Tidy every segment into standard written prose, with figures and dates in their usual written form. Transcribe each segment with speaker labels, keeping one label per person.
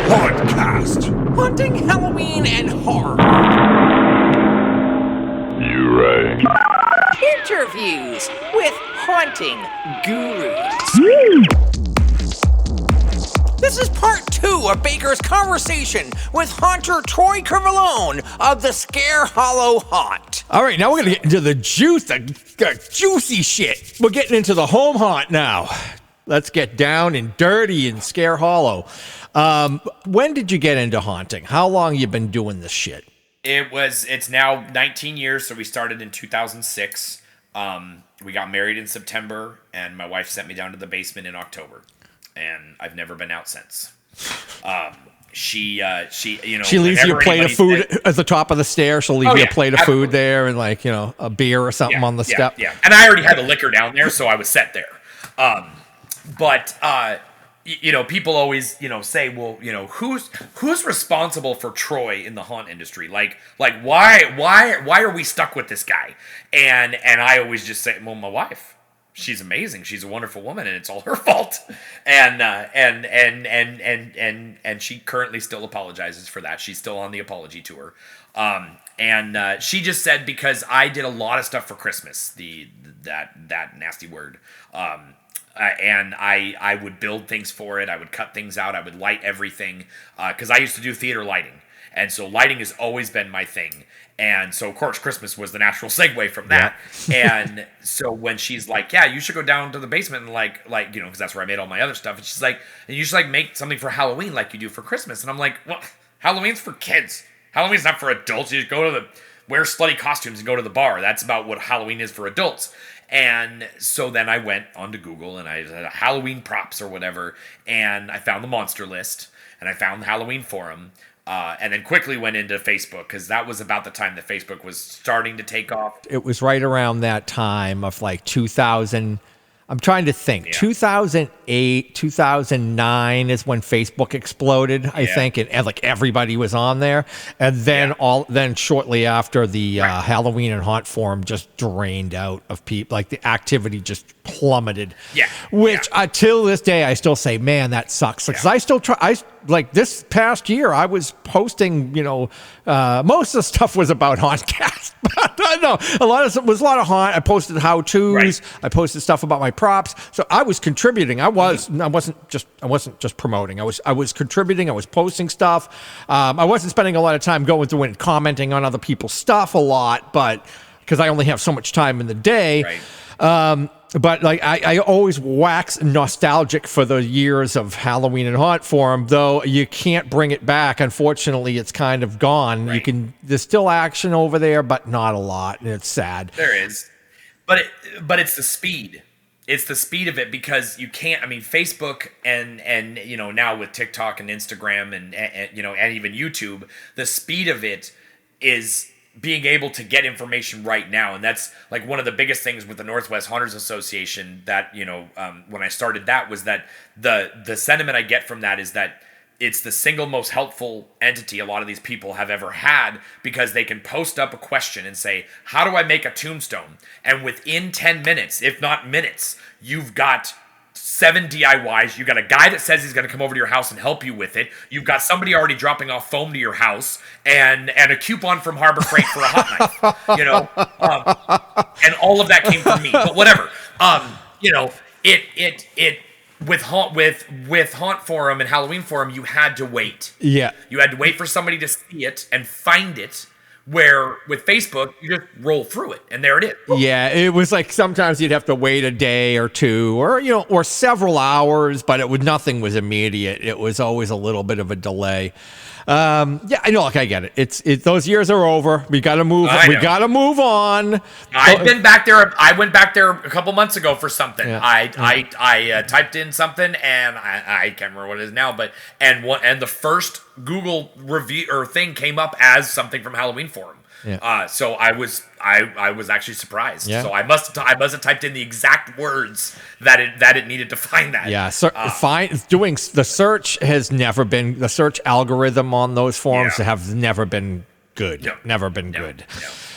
Speaker 1: Hauntcast.
Speaker 2: Haunting, Halloween, and horror.
Speaker 1: You right.
Speaker 2: Interviews with haunting gurus. This is part 2 of Baker's conversation with haunter Troy Crivellone of the Scare Hollow Haunt.
Speaker 3: All right, now we're going to get into the juicy shit. We're getting into the home haunt now. Let's get down and dirty in Scare Hollow. When did you get into haunting? How long you been doing this shit?
Speaker 4: It's now 19 years, so we started in 2006. We got married in September, and my wife sent me down to the basement in October, and I've never been out since. She leaves you a plate of food
Speaker 3: at the top of the stairs. She'll leave you a plate of food there and a beer or something on the step.
Speaker 4: Yeah, and I already had the liquor down there, so I was set there. But people always, say, well, who's responsible for Troy in the haunt industry? Like why are we stuck with this guy? And I always just say, well, my wife. She's amazing. She's a wonderful woman, and it's all her fault. And she currently still apologizes for that. She's still on the apology tour. And she just said, because I did a lot of stuff for Christmas, that nasty word. And I would build things for it. I would cut things out. I would light everything, because I used to do theater lighting. And so lighting has always been my thing. And so, of course, Christmas was the natural segue from that. Yeah. And so when she's like, yeah, you should go down to the basement and because that's where I made all my other stuff. And she's like, and you should make something for Halloween like you do for Christmas. And I'm like, well, Halloween's for kids. Halloween's not for adults. You just wear slutty costumes and go to the bar. That's about what Halloween is for adults. And so then I went onto Google and I did Halloween props or whatever. And I found the monster list and I found the Halloween forum. And then quickly went into Facebook, because that was about the time that Facebook was starting to take off.
Speaker 3: It was right around that time of 2000. I'm trying to think. Yeah. 2008, 2009 is when Facebook exploded, I think, and everybody was on there. And then then shortly after, the Halloween and Haunt forum just drained out of people. The activity just plummeted. Yeah. Which till this day I still say, man, that sucks. Because I still try. This past year, I was posting, most of the stuff was about Hauntcast. But no, a lot of haunt. I posted how-tos. Right. I posted stuff about my props. So I was contributing. I wasn't just promoting. I was contributing. I was posting stuff. I wasn't spending a lot of time going through and commenting on other people's stuff a lot, but because I only have so much time in the day. Right. But I always wax nostalgic for the years of Halloween and Haunt forum, though you can't bring it back. Unfortunately, it's kind of gone. Right. There's still action over there, but not a lot, and it's sad.
Speaker 4: There is, but it's the speed. It's the speed of it, because you can't. Facebook and now with TikTok and Instagram and even YouTube, the speed of it is being able to get information right now. And that's one of the biggest things with the Northwest Haunters Association that, when I started that, was that the sentiment I get from that is that it's the single most helpful entity a lot of these people have ever had, because they can post up a question and say, how do I make a tombstone? And within 10 minutes, if not minutes, you've got 7 DIYs. You got a guy that says he's going to come over to your house and help you with it. You've got somebody already dropping off foam to your house, and a coupon from Harbor Freight for a hot knife. And all of that came from me. But whatever. With Haunt Forum and Halloween Forum, you had to wait.
Speaker 3: Yeah.
Speaker 4: You had to wait for somebody to see it and find it. Where with Facebook, you just roll through it, and there it is.
Speaker 3: Yeah, it was sometimes you'd have to wait a day or two, or several hours, but nothing was immediate. It was always a little bit of a delay. I know. I get it. It's those years are over. We got to move. We got to move on.
Speaker 4: I've been back there. I went back there a couple months ago for something. Yeah. I typed in something, and I can't remember what it is now. But and the first Google review or thing came up as something from Halloween Forum. Yeah. So I was actually surprised. Yeah. So I must have typed in the exact words that it needed to find that.
Speaker 3: Yeah. So doing the search has never been, the search algorithm on those forums have never been good.
Speaker 4: No.
Speaker 3: Never been good.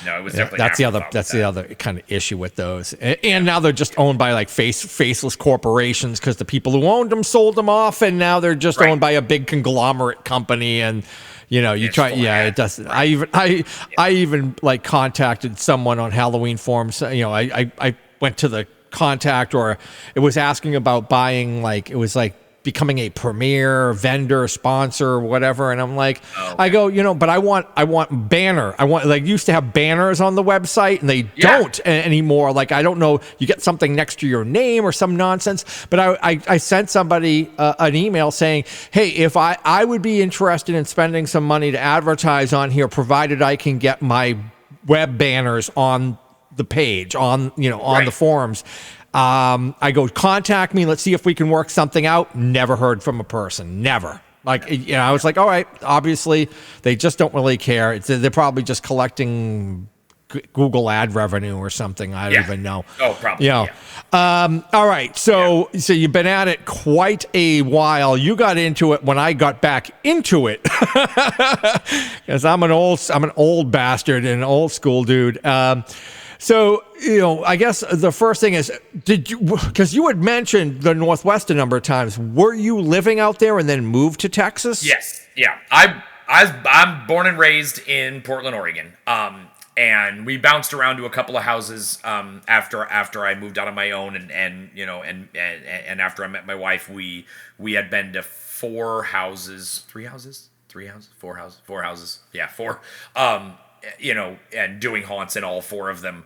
Speaker 4: No, it was
Speaker 3: Yeah,
Speaker 4: definitely
Speaker 3: that's the other kind of issue with those. And now they're just owned by like faceless corporations because the people who owned them sold them off, and now they're just owned by a big conglomerate company. And you know, it doesn't. Right. I even like contacted someone on Halloween forums. You know, I went to the contact, or it was asking about buying, like, it was like becoming a premier vendor, sponsor, whatever. And I'm like, I go, you know, but I want banner. I want, like, used to have banners on the website, and they don't anymore. Like, I don't know, you get something next to your name or some nonsense. But I sent somebody an email saying, hey, if I would be interested in spending some money to advertise on here, provided I can get my web banners on the page, on, you know, on the forums. I go, contact me. Let's see if we can work something out. Never heard from a person. Never. Like, you know, I was like, all right, obviously they just don't really care. They're probably just collecting Google ad revenue or something. I don't even know.
Speaker 4: Oh, probably.
Speaker 3: You know. All right. So you've been at it quite a while. You got into it when I got back into it, because I'm an old bastard and an old school dude. So, you know, I guess the first thing is, because you had mentioned the Northwest a number of times, were you living out there and then moved to Texas?
Speaker 4: Yes. Yeah. I'm born and raised in Portland, Oregon. And we bounced around to a couple of houses after I moved out on my own, and you know, and after I met my wife, we had been to four houses. You know, and doing haunts in all four of them.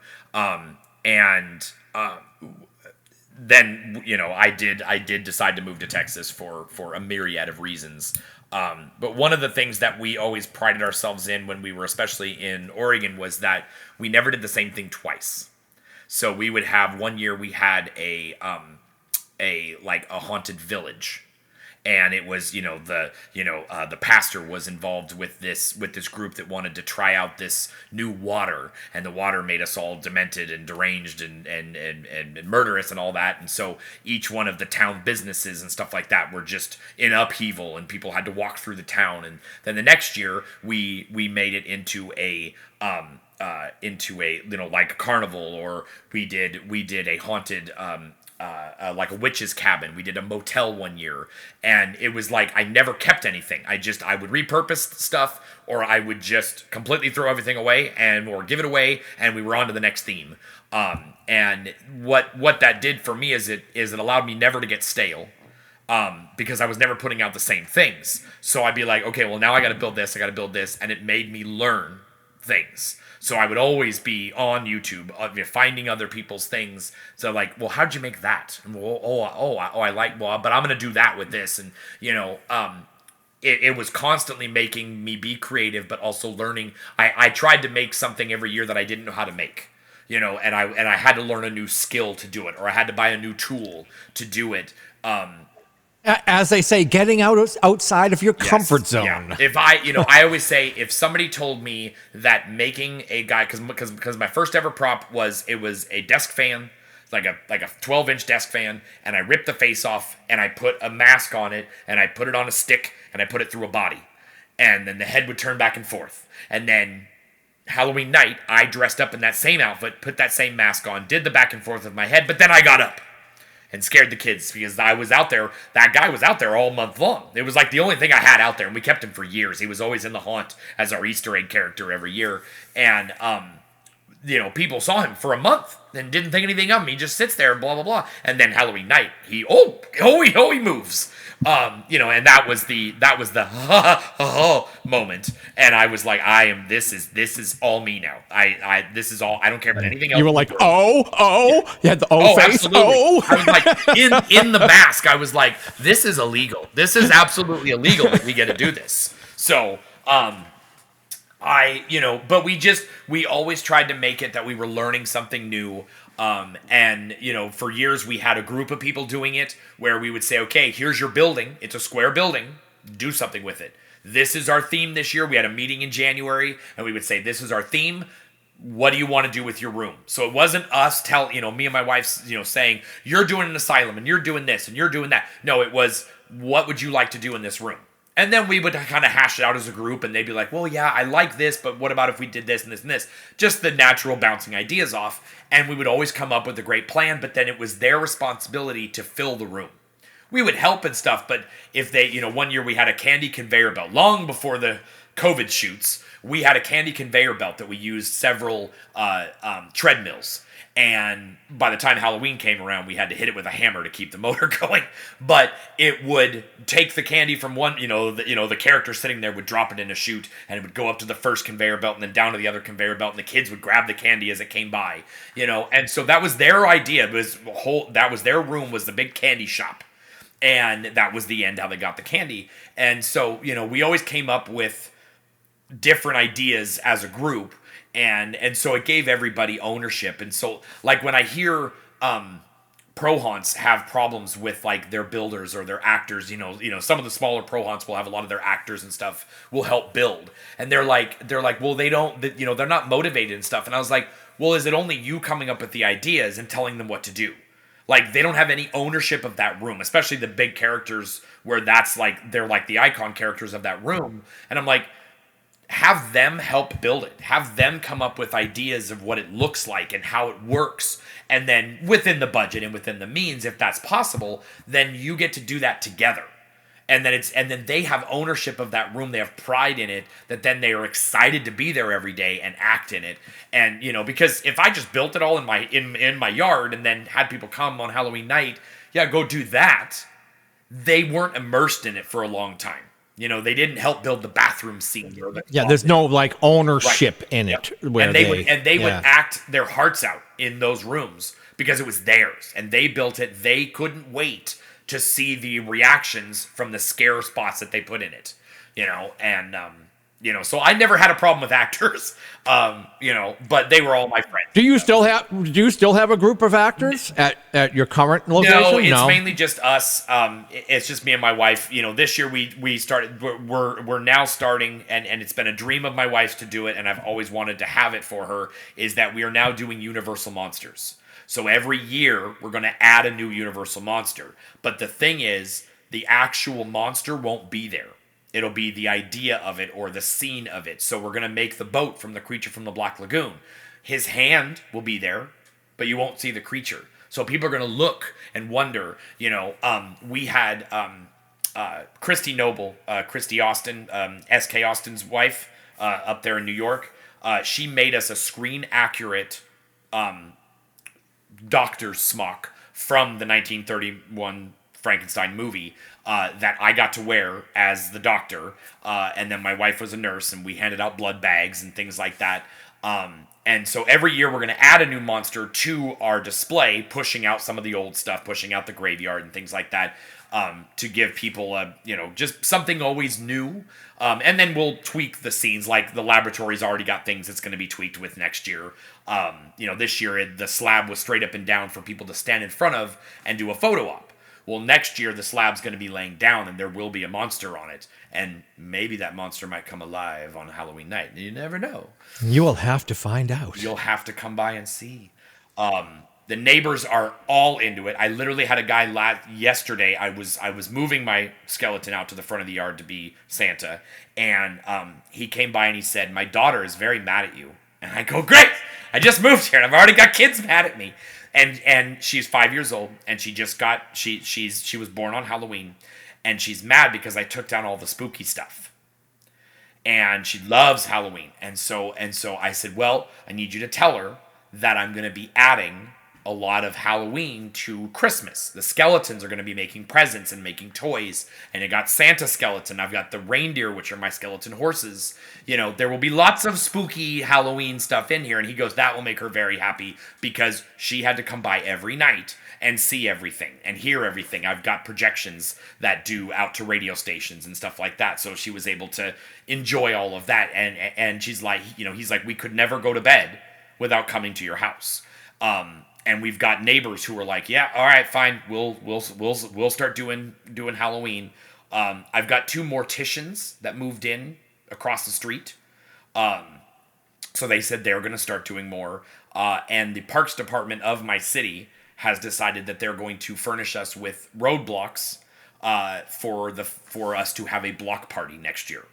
Speaker 4: Then, you know, I did decide to move to Texas for a myriad of reasons. But one of the things that we always prided ourselves in when we were especially in Oregon was that we never did the same thing twice. So we would have, one year we had a haunted village. And it was, the pastor was involved with this group that wanted to try out this new water, and the water made us all demented and deranged and murderous and all that. And so each one of the town businesses and stuff like that were just in upheaval, and people had to walk through the town. And then the next year we made it into a like a carnival, or we did a haunted like a witch's cabin. We did a motel one year, and it was like I never kept anything. I would repurpose stuff, or I would just completely throw everything away or give it away, and we were on to the next theme. And what that did for me is it allowed me never to get stale. Because I was never putting out the same things. So I'd be like, okay, well, now I got to build this, and it made me learn things. So I would always be on YouTube, finding other people's things. So like, well, how'd you make that? And I like, well, but I'm gonna do that with this, and it was constantly making me be creative, but also learning. I tried to make something every year that I didn't know how to make, and I had to learn a new skill to do it, or I had to buy a new tool to do it.
Speaker 3: As they say, getting outside of your comfort zone.
Speaker 4: Yeah. If I always say, if somebody told me that making a guy, because my first ever prop was a desk fan, like a 12-inch desk fan, and I ripped the face off, and I put a mask on it, and I put it on a stick, and I put it through a body, and then the head would turn back and forth, and then Halloween night, I dressed up in that same outfit, put that same mask on, did the back and forth with my head, but then I got up and scared the kids, because I was out there. That guy was out there all month long. It was like the only thing I had out there, and we kept him for years. He was always in the haunt as our Easter egg character every year. And, people saw him for a month and didn't think anything of him. He just sits there and blah, blah, blah. And then Halloween night, he moves. And that was the moment. And I was like, this is all me now. This is all, I don't care about anything else.
Speaker 3: You were like, you had the face.
Speaker 4: Absolutely. I was like, in the mask, I was like, this is illegal. This is absolutely illegal that we get to do this. So, but we always tried to make it that we were learning something new. For years we had a group of people doing it where we would say, okay, here's your building. It's a square building. Do something with it. This is our theme this year. We had a meeting in January, and we would say, this is our theme. What do you want to do with your room? So it wasn't us me and my wife, saying, you're doing an asylum, and you're doing this, and you're doing that. No, it was, what would you like to do in this room? And then we would kind of hash it out as a group, and they'd be like, well, yeah, I like this, but what about if we did this and this and this? Just the natural bouncing ideas off. And we would always come up with a great plan, but then it was their responsibility to fill the room. We would help and stuff, but if they, one year we had a candy conveyor belt. Long before the COVID shoots, we had a candy conveyor belt that we used several treadmills. And by the time Halloween came around, we had to hit it with a hammer to keep the motor going. But it would take the candy from one, the character sitting there would drop it in a chute, and it would go up to the first conveyor belt and then down to the other conveyor belt, and the kids would grab the candy as it came by, And so that was their idea. That was their room, was the big candy shop. And that was the end, how they got the candy. And so, we always came up with different ideas as a group. And so it gave everybody ownership. And so, like, when I hear pro haunts have problems with, like, their builders or their actors, some of the smaller pro haunts will have a lot of their actors and stuff will help build. And they're like, well, they don't, they're not motivated and stuff. And I was like, well, is it only you coming up with the ideas and telling them what to do? Like, they don't have any ownership of that room, especially the big characters where that's like, they're like the icon characters of that room. And I'm like, have them help build it. Have them come up with ideas of what it looks like and how it works. And then within the budget and within the means, if that's possible, then you get to do that together. And then they have ownership of that room. They have pride in it, that then they are excited to be there every day and act in it. And, because if I just built it all in my yard and then had people come on Halloween night, go do that, they weren't immersed in it for a long time. They didn't help build the bathroom scene. Or
Speaker 3: there's no like ownership in it. Where
Speaker 4: they would act their hearts out in those rooms because it was theirs and they built it. They couldn't wait to see the reactions from the scare spots that they put in it, so I never had a problem with actors, but they were all my friends.
Speaker 3: Do you still have a group of actors at your current location?
Speaker 4: No, it's mainly just us. It's just me and my wife. This year we started. We're now starting, and it's been a dream of my wife's to do it, and I've always wanted to have it for her. Is that we are now doing Universal Monsters. So every year we're going to add a new Universal monster. But the thing is, the actual monster won't be there. It'll be the idea of it or the scene of it. So we're going to make the boat from the creature from the Black Lagoon. His hand will be there, but you won't see the creature. So people are going to look and wonder, we had Christy Noble, Christy Austin, S.K. Austin's wife up there in New York. She made us a screen-accurate doctor's smock from the 1931 Frankenstein movie that I got to wear as the doctor, and then my wife was a nurse, and we handed out blood bags and things like that. And so every year we're going to add a new monster to our display, pushing out some of the old stuff, pushing out the graveyard and things like that, to give people just something always new. And then we'll tweak the scenes, like the laboratory's already got things that's going to be tweaked with next year. This year the slab was straight up and down for people to stand in front of and do a photo op. Well, next year the slab's going to be laying down and there will be a monster on it. And maybe that monster might come alive on Halloween night. You never know.
Speaker 3: You will have to find out.
Speaker 4: You'll have to come by and see. The neighbors are all into it. I literally had a guy yesterday. I was moving my skeleton out to the front of the yard to be Santa, and he came by and he said, "My daughter is very mad at you." And I go, "Great! I just moved here and I've already got kids mad at me." And she's 5 years old, and she was born on Halloween, and she's mad because I took down all the spooky stuff. And she loves Halloween, and so I said, "Well, I need you to tell her that I'm going to be adding a lot of Halloween to Christmas. The skeletons are going to be making presents and making toys. And I got Santa skeleton. I've got the reindeer, which are my skeleton horses. There will be lots of spooky Halloween stuff in here." And he goes, "That will make her very happy because she had to come by every night and see everything and hear everything. I've got projections that do out to radio stations and stuff like that." So she was able to enjoy all of that. And she's like, he's like, "We could never go to bed without coming to your house." And we've got neighbors who are like, "Yeah, all right, fine. We'll start doing Halloween." I've got 2 morticians that moved in across the street. So they said they're going to start doing more. And the parks department of my city has decided that they're going to furnish us with roadblocks for us to have a block party next year.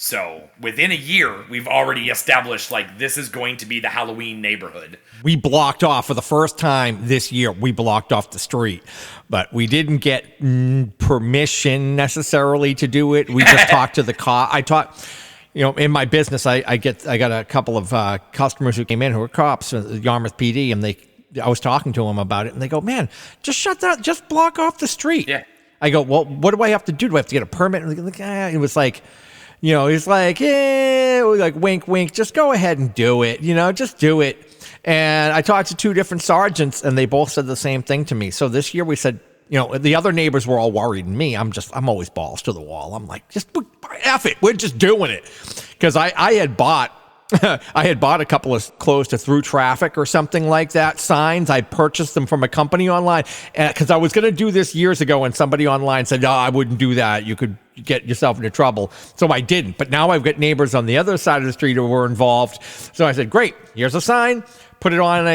Speaker 4: So within a year, we've already established like this is going to be the Halloween neighborhood.
Speaker 3: We blocked off for the first time this year. We blocked off the street, but we didn't get permission necessarily to do it. We just talked to the cop. I talked, in my business, I got a couple of customers who came in who were cops, Yarmouth PD, and I was talking to them about it, and they go, "Man, just shut that, just block off the street."
Speaker 4: Yeah.
Speaker 3: I go, "Well, what do I have to do? Do I have to get a permit?" And it was like. He's like, like wink, wink, just go ahead and do it, just do it. And I talked to two different sergeants and they both said the same thing to me. So this year we said, the other neighbors were all worried and me, I'm always balls to the wall. I'm like, just F it. We're just doing it. Cause I had bought a couple of close to through traffic or something like that signs. I purchased them from a company online because I was going to do this years ago and somebody online said, "Oh, I wouldn't do that. You could get yourself into trouble." So I didn't. But now I've got neighbors on the other side of the street who were involved. So I said, "Great, here's a sign. Put it on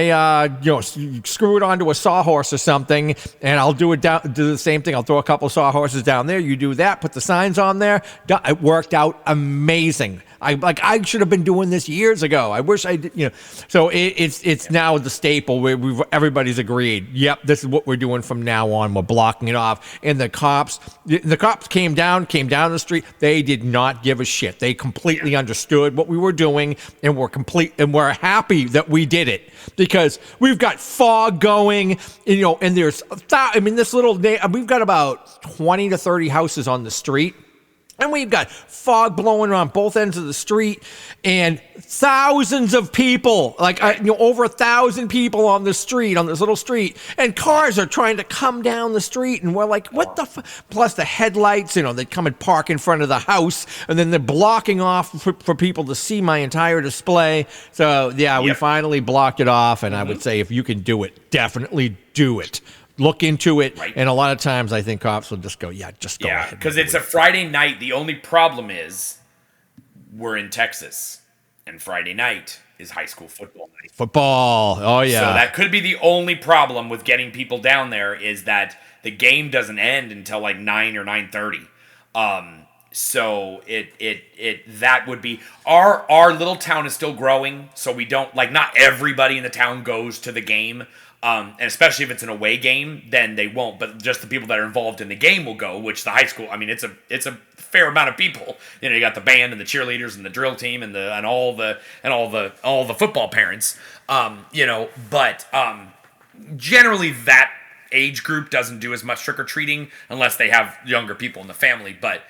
Speaker 3: screw it onto a sawhorse or something, and I'll do the same thing. I'll throw a couple of sawhorses down there. You do that. Put the signs on there." It worked out amazing. I should have been doing this years ago. I wish I did. So it's now the staple. Everybody's agreed. Yep, this is what we're doing from now on. We're blocking it off. And the cops came down the street. They did not give a shit. They completely understood what we were doing, and we're happy that we did it because we've got fog going. And there's we've got about 20 to 30 houses on the street. And we've got fog blowing on both ends of the street and thousands of people, over 1,000 people on the street, on this little street. And cars are trying to come down the street. And we're like, what the Plus the headlights, they come and park in front of the house. And then they're blocking off for people to see my entire display. So, we finally blocked it off. And I would say if you can do it, definitely do it. Look into it, right. And a lot of times I think cops will just go, just go ahead.
Speaker 4: Because it's a Friday night. The only problem is we're in Texas, and Friday night is high school football night.
Speaker 3: Football, oh yeah.
Speaker 4: So that could be the only problem with getting people down there is that the game doesn't end until like 9 or 9:30. So that would be our little town is still growing, so we don't not everybody in the town goes to the game. And especially if it's an away game, then they won't. But just the people that are involved in the game will go. Which the high school, it's a fair amount of people. You got the band and the cheerleaders and the drill team and all the football parents. But generally that age group doesn't do as much trick or treating unless they have younger people in the family. But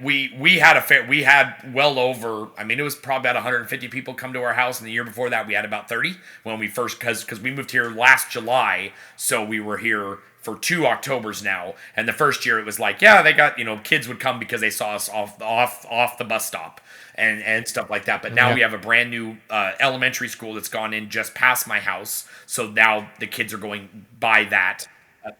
Speaker 4: we had well over, it was probably about 150 people come to our house, and the year before that we had about 30 when we first, because we moved here last July, so we were here for 2 Octobers now, and the first year it was like, they got, kids would come because they saw us off the bus stop and stuff like that, but now we have a brand new elementary school that's gone in just past my house, so now the kids are going by that.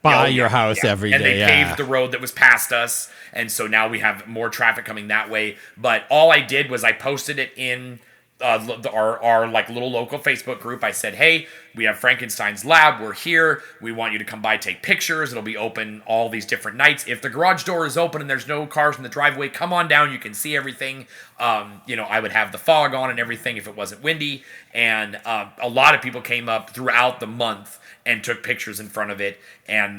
Speaker 3: By your house every day.
Speaker 4: And they paved the road that was past us. And so now we have more traffic coming that way. But all I did was I posted it in our little local Facebook group. I said, hey, we have Frankenstein's Lab. We're here. We want you to come by, take pictures. It'll be open all these different nights. If the garage door is open and there's no cars in the driveway, come on down. You can see everything. I would have the fog on and everything if it wasn't windy. And a lot of people came up throughout the month and took pictures in front of it and,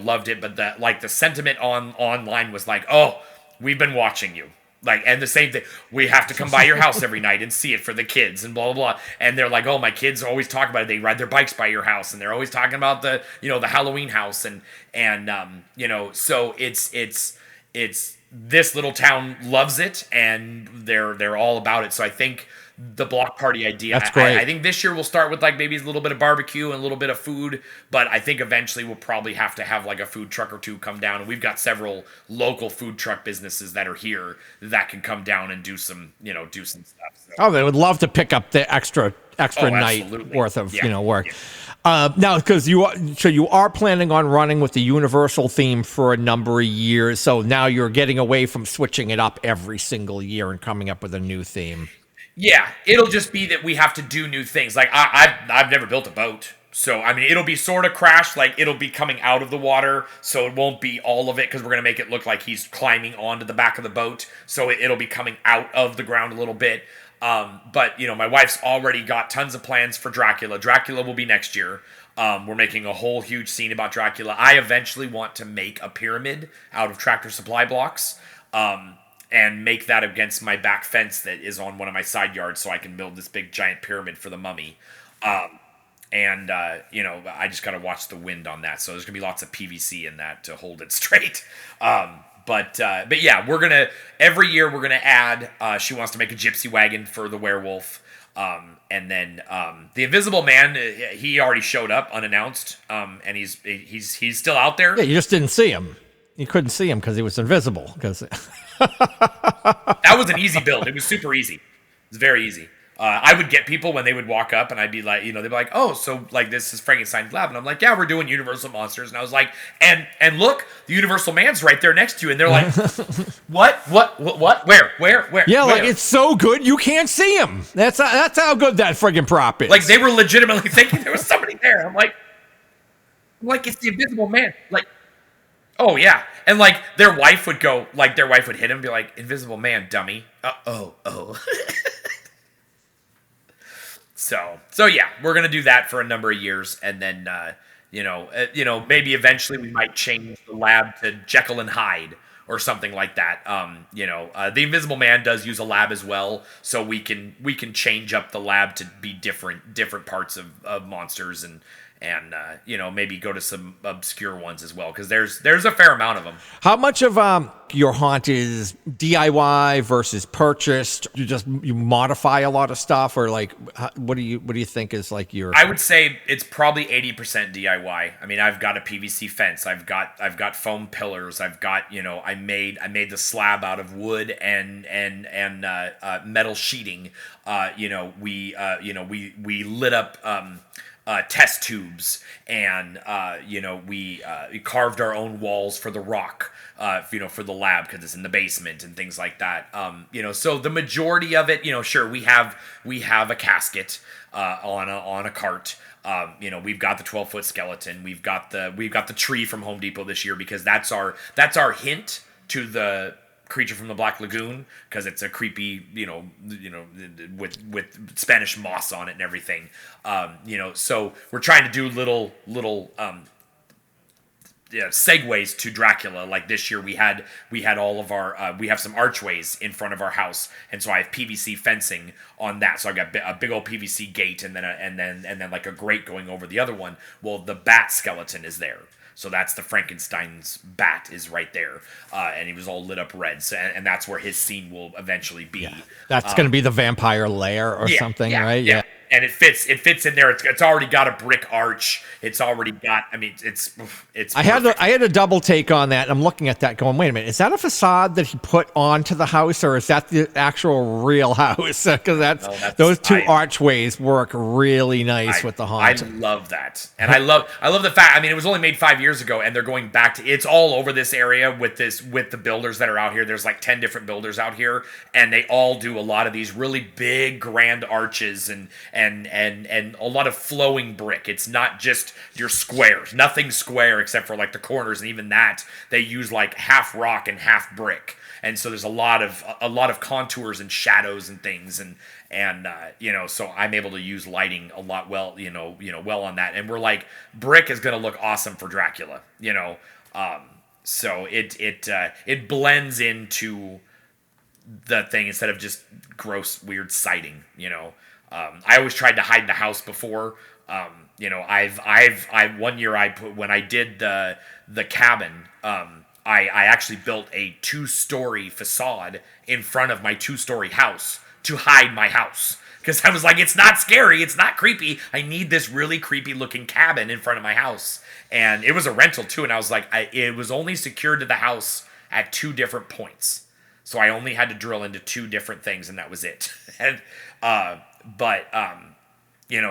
Speaker 4: loved it. But the sentiment online was like, oh, we've been watching you. And the same thing, we have to come by your house every night and see it for the kids and blah, blah, blah. And they're like, oh, my kids always talk about it. They ride their bikes by your house and they're always talking about the Halloween house. And so it's this little town loves it and they're all about it. So I think the block party idea.
Speaker 3: That's great.
Speaker 4: I think this year we'll start with maybe a little bit of barbecue and a little bit of food, but I think eventually we'll probably have to have a food truck or two come down. And we've got several local food truck businesses that are here that can come down and do some stuff. So.
Speaker 3: Oh, they would love to pick up the extra night worth of work. Yeah. Now, because you are planning on running with the Universal theme for a number of years, so now you're getting away from switching it up every single year and coming up with a new theme.
Speaker 4: Yeah, it'll just be that we have to do new things. I've never built a boat. I mean, it'll be sort of crashed, like it'll be coming out of the water, so it won't be all of it because we're gonna make it look like he's climbing onto the back of the boat, so it'll be coming out of the ground a little bit. But my wife's already got tons of plans for Dracula. Dracula will be next year. We're making a whole huge scene about Dracula. I eventually want to make a pyramid out of Tractor Supply blocks. And make that against my back fence that is on one of my side yards so I can build this big giant pyramid for the mummy. I just got to watch the wind on that. So there's going to be lots of PVC in that to hold it straight. But yeah, every year we're going to add, she wants to make a gypsy wagon for the werewolf. And then the Invisible Man, he already showed up unannounced, and he's still out there.
Speaker 3: Yeah, you just didn't see him. You couldn't see him because he was invisible.
Speaker 4: That was an easy build. It was super easy. It was very easy. I would get people when they would walk up, and I'd be like, they'd be like, "Oh, so like this is Frankenstein's lab," and I'm like, "Yeah, we're doing Universal Monsters," and I was like, "And look, the Universal Man's right there next to you," and they're like, "What? Where?"
Speaker 3: Yeah,
Speaker 4: where?
Speaker 3: like it's so good you can't see him. That's how good that friggin' prop is.
Speaker 4: Like they were legitimately thinking there was somebody there. I'm like, it's the Invisible Man. Like, oh yeah, and like their wife would hit him and be like, "Invisible Man, dummy." Oh. So yeah, we're gonna do that for a number of years, and then maybe eventually we might change the lab to Jekyll and Hyde or something like that. The Invisible Man does use a lab as well, so we can change up the lab to be different parts of monsters and maybe go to some obscure ones as well, because there's a fair amount of them.
Speaker 3: How much of your haunt is DIY versus purchased? You modify a lot of stuff, or like what do you think is like your?
Speaker 4: I would say it's probably 80% DIY. I mean, I've got a PVC fence. I've got foam pillars. I've got I made the slab out of wood and metal sheeting. We lit up. Test tubes, and we carved our own walls for the rock, for the lab because it's in the basement and things like that. So the majority of it, sure, we have a casket on a cart. We've got the 12-foot skeleton. We've got the tree from Home Depot this year because that's our hint to the Creature from the Black Lagoon, because it's a creepy, with Spanish moss on it and everything. So we're trying to do little segues to Dracula. Like this year we had all of our we have some archways in front of our house, and so I have PVC fencing on that. So I got a big old PVC gate, and then like a grate going over the other one. Well, the bat skeleton is there. So that's the Frankenstein's bat is right there, and he was all lit up red. So, and that's where his scene will eventually be. Yeah.
Speaker 3: That's going to be the vampire lair or something, right?
Speaker 4: Yeah. And it fits in there. It's already got a brick arch. It's already got. I mean, it's.
Speaker 3: I had a double take on that. I'm looking at that, going, wait a minute, is that a facade that he put onto the house, or is that the actual real house? Because those two archways work really nice with the haunt.
Speaker 4: I love that, and I love the fact. I mean, it was only made 5 years ago, and they're going back to. It's all over this area with the builders that are out here. There's like 10 different builders out here, and they all do a lot of these really big, grand arches and a lot of flowing brick. It's not just your squares. Nothing square except for like the corners, and even that they use like half rock and half brick. And so there's a lot of contours and shadows and things, and so I'm able to use lighting a lot well on that. And we're like, brick is gonna look awesome for Dracula, so it blends into the thing instead of just gross weird siding, I always tried to hide the house before. One year when I did the cabin, I actually built a 2-story facade in front of my 2-story house to hide my house. Because I was like, it's not scary, it's not creepy. I need this really creepy looking cabin in front of my house. And it was a rental too, and I was like, it was only secured to the house at 2 different points. So I only had to drill into 2 different things, and that was it. And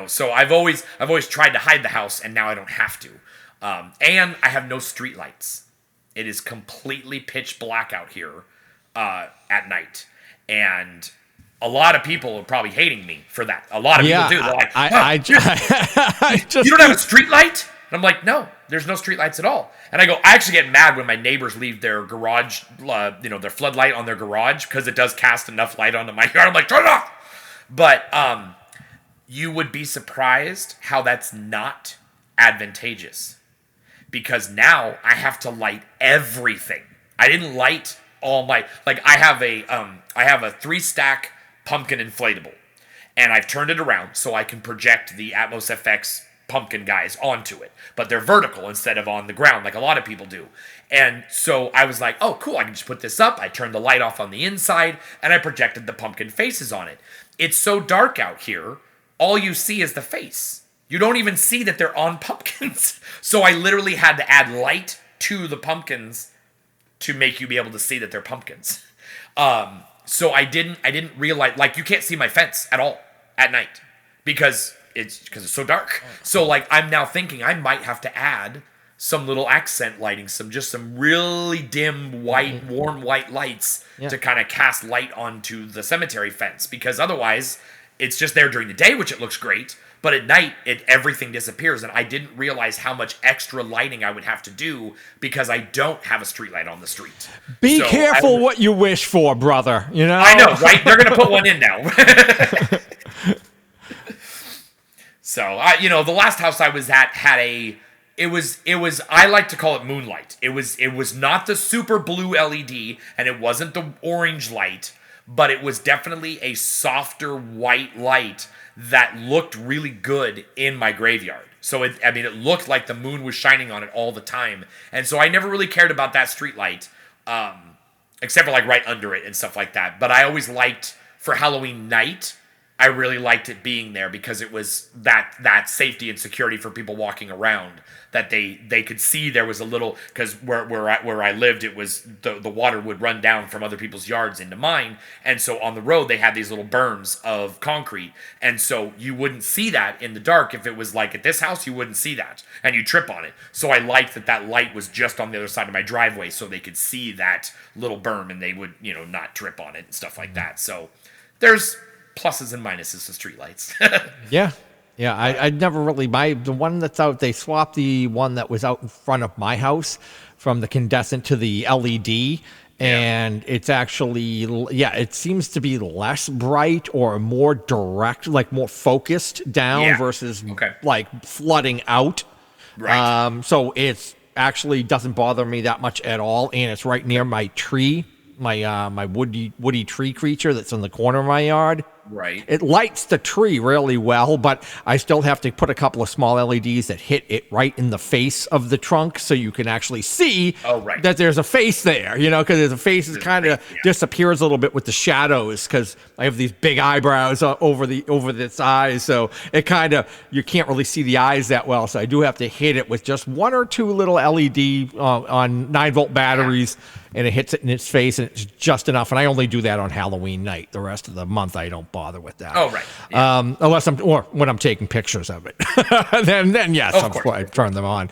Speaker 4: so I've always tried to hide the house, and now I don't have to. And I have no street lights. It is completely pitch black out here at night. And A lot of people are probably hating me for that. A lot of people do. They're like,
Speaker 3: I just,
Speaker 4: you don't have a street light? And I'm like, no, there's no street lights at all. And I go, I actually get mad when my neighbors leave their garage, their floodlight on their garage because it does cast enough light onto my yard. I'm like, turn it off. But you would be surprised how that's not advantageous, because now I have to light everything. I didn't light all my, like I have a 3-stack pumpkin inflatable, and I've turned it around so I can project the Atmos FX pumpkin guys onto it, but they're vertical instead of on the ground like a lot of people do. And so I was like, oh cool, I can just put this up. I turned the light off on the inside and I projected the pumpkin faces on it. It's so dark out here, all you see is the face. You don't even see that they're on pumpkins. So I literally had to add light to the pumpkins to make you be able to see that they're pumpkins. So I didn't realize, like, you can't see my fence at all at night because it's so dark. So like I'm now thinking I might have to add some little accent lighting, some really dim white, warm white lights to kind of cast light onto the cemetery fence, because otherwise it's just there during the day, which it looks great, but at night everything disappears. And I didn't realize how much extra lighting I would have to do because I don't have a street light on the street.
Speaker 3: Be careful what you wish for, brother. You know,
Speaker 4: I know, right? They're gonna put one in now. So the last house I was at had it was I like to call it moonlight. It was not the super blue LED and it wasn't the orange light, but it was definitely a softer white light that looked really good in my graveyard. So it looked like the moon was shining on it all the time. And so I never really cared about that street light, except for like right under it and stuff like that. But I always liked, for Halloween night, I really liked it being there because it was that safety and security for people walking around, that they could see there was a little, because where I lived, it was the water would run down from other people's yards into mine, and so on the road they had these little berms of concrete, and so you wouldn't see that in the dark. If it was like at this house, you wouldn't see that and you trip on it. So I liked that light was just on the other side of my driveway so they could see that little berm and they would not trip on it and stuff like that. So there's pluses and minuses to streetlights.
Speaker 3: Yeah, I never really the one that's out. They swapped the one that was out in front of my house from the incandescent to the LED, and it's actually it seems to be less bright or more direct, like more focused down versus like flooding out. Right. So it's actually doesn't bother me that much at all, and it's right near my tree, my woody tree creature that's in the corner of my yard.
Speaker 4: Right.
Speaker 3: It lights the tree really well, but I still have to put a couple of small LEDs that hit it right in the face of the trunk so you can actually see that there's a face there, because the face is kind of disappears a little bit with the shadows, because I have these big eyebrows over this eyes, so it kind of, you can't really see the eyes that well, so I do have to hit it with just one or two little LED on 9-volt batteries, and it hits it in its face, and it's just enough, and I only do that on Halloween night. The rest of the month I don't bother with that.
Speaker 4: Oh, right. Yeah.
Speaker 3: Unless when I'm taking pictures of it, then yes, I turn them on.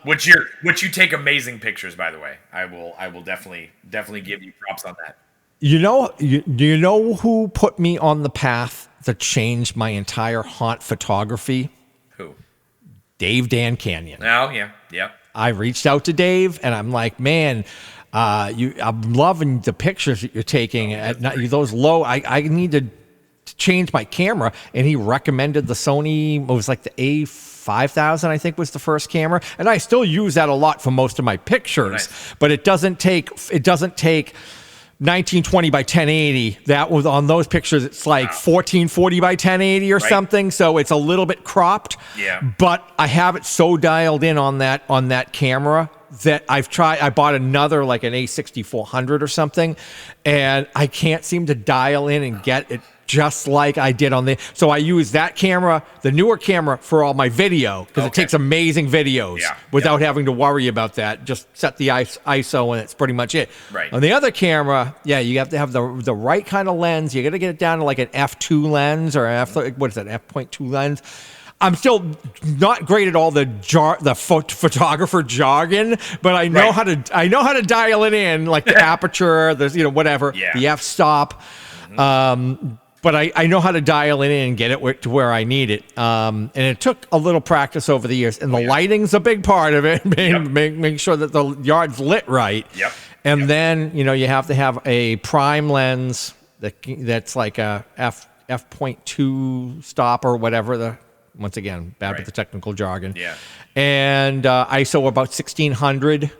Speaker 4: Which you take amazing pictures, by the way. I will definitely give you props on that.
Speaker 3: Do you know who put me on the path that changed my entire haunt photography?
Speaker 4: Who?
Speaker 3: Dave Dan Canyon.
Speaker 4: Oh yeah.
Speaker 3: I reached out to Dave, and I'm like, man, I'm loving the pictures that you're taking at night. Those low, I need to change my camera. And he recommended the Sony, it was like the A5000, I think was the first camera. And I still use that a lot for most of my pictures, but it doesn't take 1920 by 1080. That was on those pictures. It's like 1440 by 1080 or something. So it's a little bit cropped.
Speaker 4: Yeah.
Speaker 3: But I have it so dialed in on that camera that I bought another, like an A6400 or something, and I can't seem to dial in and get it just like I did on so I use that camera, the newer camera, for all my video, because it takes amazing videos without having to worry about that. Just set the ISO and it's pretty much it.
Speaker 4: Right.
Speaker 3: On the other camera, you have to have the right kind of lens. You got to get it down to like an f2 lens or f.2 lens. I'm still not great at all the photographer jargon, but I know how to dial it in, like the aperture, the whatever, the f-stop. But I know how to dial it in and get it to where I need it. And it took a little practice over the years. And the lighting's a big part of it. Make sure that the yard's lit right.
Speaker 4: Yep.
Speaker 3: And then, you have to have a prime lens that's like a f.2 stop or whatever. Once again, bad with the technical jargon.
Speaker 4: Yeah.
Speaker 3: And ISO about 1600.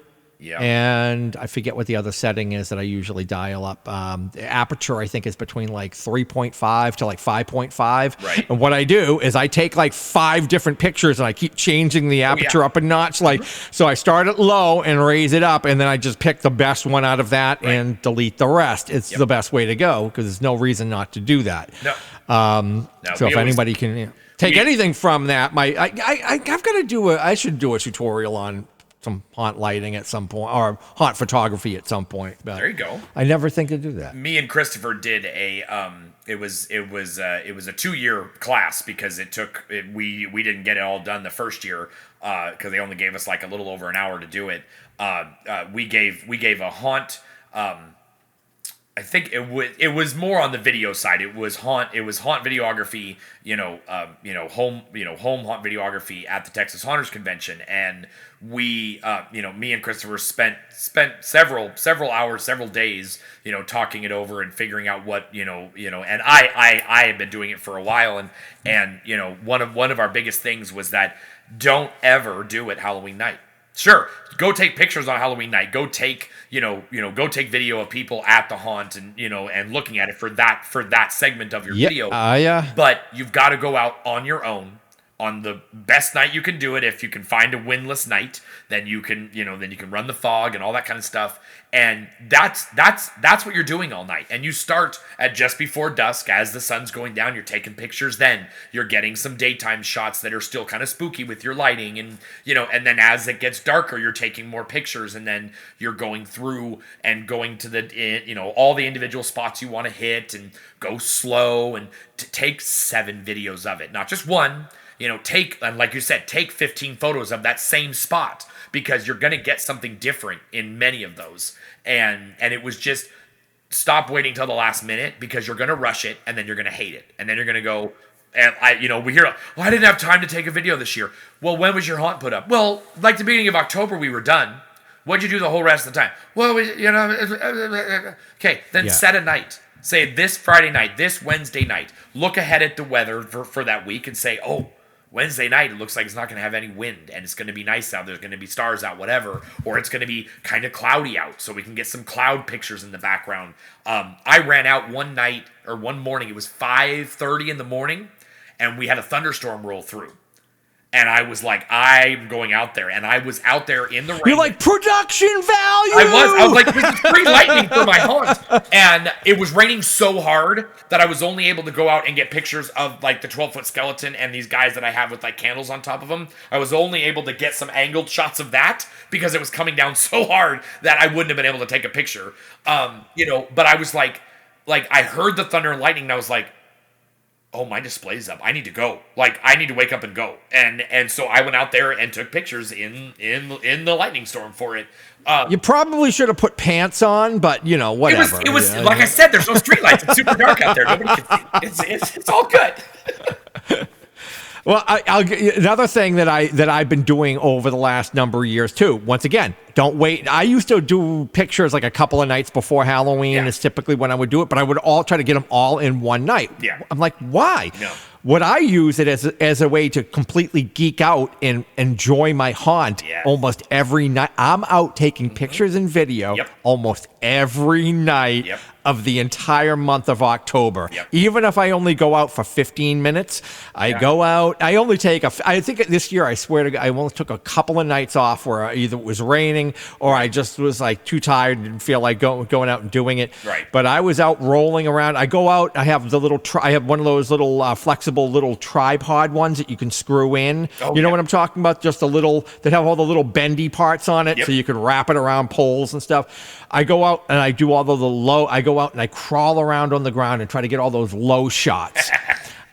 Speaker 4: Yeah.
Speaker 3: And I forget what the other setting is that I usually dial up. The aperture, I think, is between like 3.5 to like 5.5.
Speaker 4: Right.
Speaker 3: And what I do is I take like 5 different pictures and I keep changing the aperture up a notch. So I start at low and raise it up, and then I just pick the best one out of that and delete the rest. It's the best way to go because there's no reason not to do that.
Speaker 4: No.
Speaker 3: So if anybody can take anything from that, I should do a tutorial on some haunt lighting at some point, or haunt photography at some point. But
Speaker 4: there you go.
Speaker 3: I never think to do that.
Speaker 4: Me and Christopher did a it was a 2-year class because we didn't get it all done the first year because they only gave us like a little over an hour to do it. We gave a haunt. I think it was more on the video side. It was haunt videography, home haunt videography at the Texas Haunters Convention, and we me and Christopher spent several hours, several days, talking it over and figuring out what, and I had been doing it for a while, and one of our biggest things was that don't ever do it Halloween night. Sure, go take pictures on Halloween night. Go take video of people at the haunt and and looking at it for that segment of your video. But you've got to go out on your own on the best night you can do it. If you can find a windless night, then you can run the fog and all that kind of stuff. And that's what you're doing all night. And you start at just before dusk as the sun's going down. You're taking pictures. Then you're getting some daytime shots that are still kind of spooky with your lighting. And and then as it gets darker, you're taking more pictures. And then you're going through and going to the all the individual spots you want to hit and go slow and to take 7 videos of it, not just one. And like you said, take 15 photos of that same spot because you're going to get something different in many of those. And it was just stop waiting till the last minute because you're going to rush it and then you're going to hate it. And then you're going to go, and we hear, I didn't have time to take a video this year. Well, when was your haunt put up? Well, like the beginning of October, we were done. What'd you do the whole rest of the time? Well, okay, then set a night. Say this Friday night, this Wednesday night. Look ahead at the weather for that week and say, oh, Wednesday night, it looks like it's not going to have any wind, and it's going to be nice out. There's going to be stars out, whatever. Or it's going to be kind of cloudy out, so we can get some cloud pictures in the background. I ran out one night, or one morning. It was 5:30 in the morning, and we had a thunderstorm roll through. And I was like, I'm going out there. And I was out there in the rain.
Speaker 3: You're like, production value!
Speaker 4: I was like, this is free lightning for my haunt. And it was raining so hard that I was only able to go out and get pictures of like the 12-foot skeleton and these guys that I have with like candles on top of them. I was only able to get some angled shots of that because it was coming down so hard that I wouldn't have been able to take a picture. But I was like I heard the thunder and lightning and I was like, oh, my display's up. I need to go. Like, I need to wake up and go. And so I went out there and took pictures in the lightning storm for it.
Speaker 3: You probably should have put pants on, but whatever.
Speaker 4: It was like I said, there's no streetlights. It's super dark out there. Nobody can see. It's all good.
Speaker 3: Well, another thing that I've been doing over the last number of years too. Once again, don't wait. I used to do pictures like a couple of nights before Halloween is typically when I would do it, but I would all try to get them all in one night.
Speaker 4: Yeah.
Speaker 3: I'm like, why?
Speaker 4: No.
Speaker 3: What I use it as a way to completely geek out and enjoy my haunt almost every night. I'm out taking pictures and video almost every night of the entire month of October. Even if I only go out for 15 minutes, I go out. I only take I think this year, I swear to God, I only took a couple of nights off where either it was raining or I just was like too tired and didn't feel like going out and doing it.
Speaker 4: Right.
Speaker 3: But I was out rolling around. I go out. I have I have one of those little flexible little tripod ones that you can screw in. You know what I'm talking about? Just a little that have all the little bendy parts on it, so you can wrap it around poles and stuff. I go out and I do all the low. I go out and I crawl around on the ground and try to get all those low shots.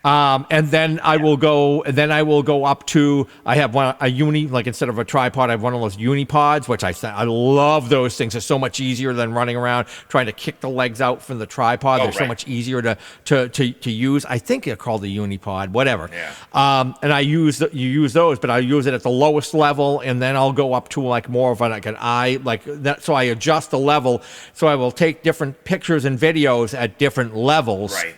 Speaker 3: And then I will go. Then I will go up to. I have a uni, like instead of a tripod, I have one of those unipods, which I love those things. They're so much easier than running around trying to kick the legs out from the tripod. They're so much easier to use. I think they're called the unipod, whatever.
Speaker 4: Yeah.
Speaker 3: And you use those, but I use it at the lowest level, and then I'll go up to like more of an eye like that. So I adjust the level. So I will take different pictures and videos at different levels.
Speaker 4: Right.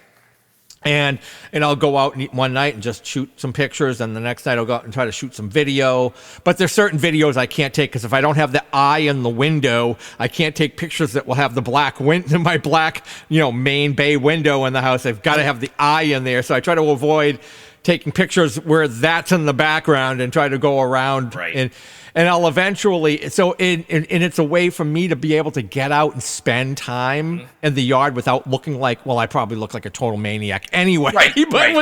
Speaker 3: And I'll go out and eat one night and just shoot some pictures, and the next night I'll go out and try to shoot some video. But there's certain videos I can't take because if I don't have the eye in the window, I can't take pictures that will have the black my black, main bay window in the house. I've got to have the eye in there. So I try to avoid taking pictures where that's in the background and try to go around.
Speaker 4: Right.
Speaker 3: And I'll eventually, so and it's a way for me to be able to get out and spend time in the yard without looking like, well, I probably look like a total maniac anyway, but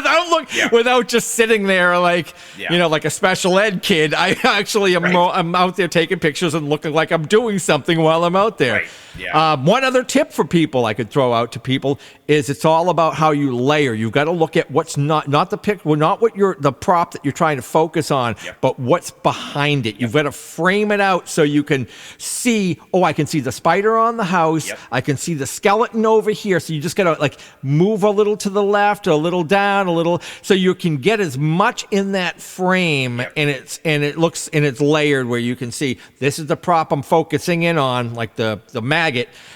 Speaker 3: without just sitting there like, like a special ed kid. I actually I'm out there taking pictures and looking like I'm doing something while I'm out there.
Speaker 4: Right. Yeah.
Speaker 3: One other tip for people I could throw out to people is it's all about how you layer. You've got to look at what's not the pic, well, not what the prop that you're trying to focus on, but what's behind it. You've got to frame it out so you can see, I can see the spider on the house. I can see the skeleton over here. So you just got to like move a little to the left, a little down, a little, so you can get as much in that frame and it's layered where you can see this is the prop I'm focusing in on, like the maggot,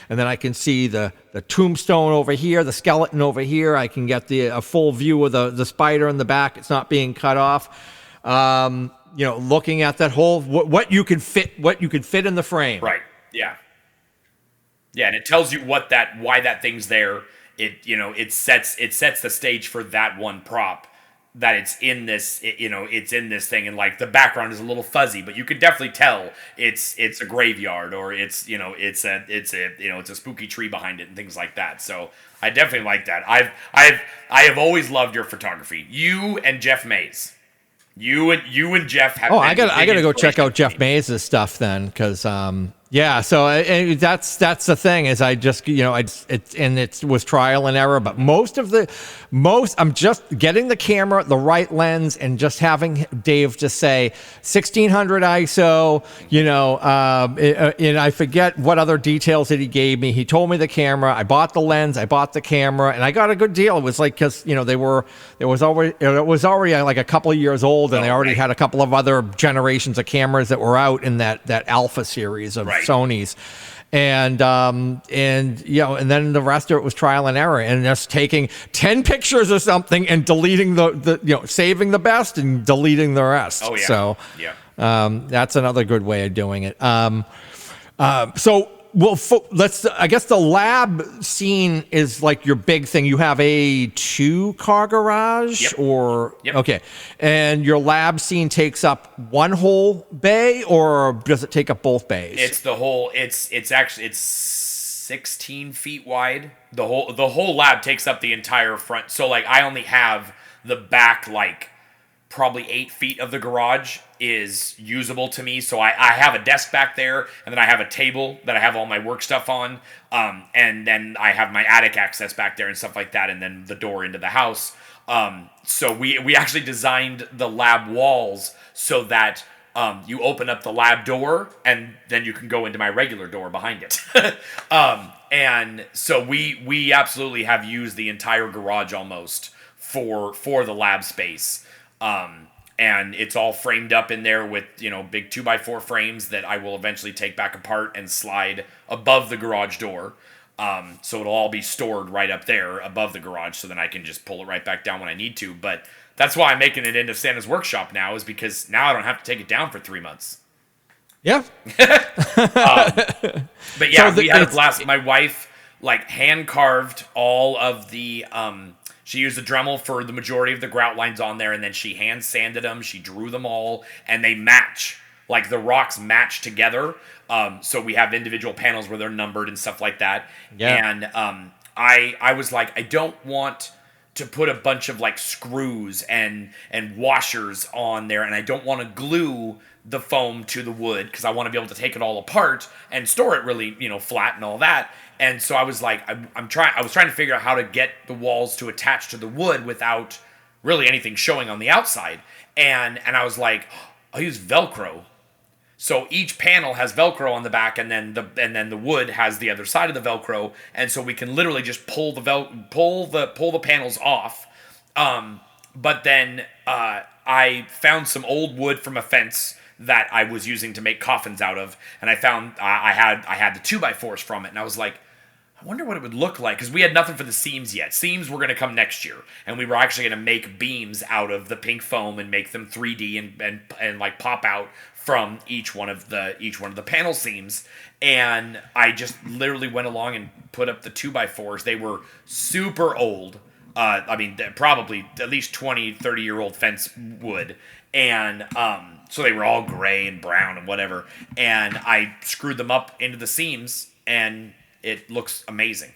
Speaker 3: and then I can see the tombstone over here, the skeleton over here. I can get a full view of the spider in the back. It's not being cut off. Looking at that whole what you could fit in the frame.
Speaker 4: Right. Yeah. Yeah, and it tells you why that thing's there. It sets the stage for that one prop, that it's in this thing, and like the background is a little fuzzy, but you could definitely tell it's a graveyard, or it's a spooky tree behind it and things like that. So I definitely like that. I have always loved your photography. You and Jeff Mays. You and Jeff have.
Speaker 3: I gotta go check out Jeff Mays' stuff then, because so that's the thing is I just it was trial and error, but most I'm just getting the camera, the right lens, and just having Dave just say 1600 ISO, and I forget what other details that he gave me. He told me the camera, I bought the lens, I bought the camera, and I got a good deal. It was like, because it was already like a couple of years old, and they already had a couple of other generations of cameras that were out in that Alpha series of Sony's, and then the rest of it was trial and error, and just taking 10 pictures or something and deleting saving the best and deleting the rest.
Speaker 4: Oh yeah.
Speaker 3: So that's another good way of doing it. I guess the lab scene is like your big thing. You have a 2-car garage, okay, and your lab scene takes up one whole bay, or does it take up both bays?
Speaker 4: It's the whole. It's actually 16 feet wide. The whole lab takes up the entire front. So like I only have the back like probably 8 feet of the garage is usable to me. So I have a desk back there, and then I have a table that I have all my work stuff on. And then I have my attic access back there and stuff like that, and then the door into the house. So we actually designed the lab walls so that you open up the lab door, and then you can go into my regular door behind it. And so we absolutely have used the entire garage almost for the lab space. And it's all framed up in there with, big 2x4 frames that I will eventually take back apart and slide above the garage door. So it'll all be stored right up there above the garage, so then I can just pull it right back down when I need to. But that's why I'm making it into Santa's workshop now, is because now I don't have to take it down for 3 months.
Speaker 3: Yeah.
Speaker 4: But yeah, we had a blast. My wife hand carved all of the she used a Dremel for the majority of the grout lines on there, and then she hand sanded them. She drew them all, and they match. Like the rocks match together. So we have individual panels where they're numbered and stuff like that. Yeah. And I was like, I don't want to put a bunch of screws and washers on there, and I don't want to glue the foam to the wood because I want to be able to take it all apart and store it really, flat and all that. And so I was like, I was trying to figure out how to get the walls to attach to the wood without really anything showing on the outside. And I was like, I'll use Velcro. So each panel has Velcro on the back, and then the wood has the other side of the Velcro, and so we can literally just pull the panels off. But then I found some old wood from a fence that I was using to make coffins out of, and I found I had the 2x4s from it, and I was like, I wonder what it would look like, because we had nothing for the seams yet. Seams were going to come next year, and we were actually going to make beams out of the pink foam and make them 3D and like pop out from each one of the panel seams. And I just literally went along and put up the 2x4s. They were super old. I mean, probably at least 20, 30-year-old fence wood. And so they were all gray and brown and whatever. And I screwed them up into the seams, and it looks amazing.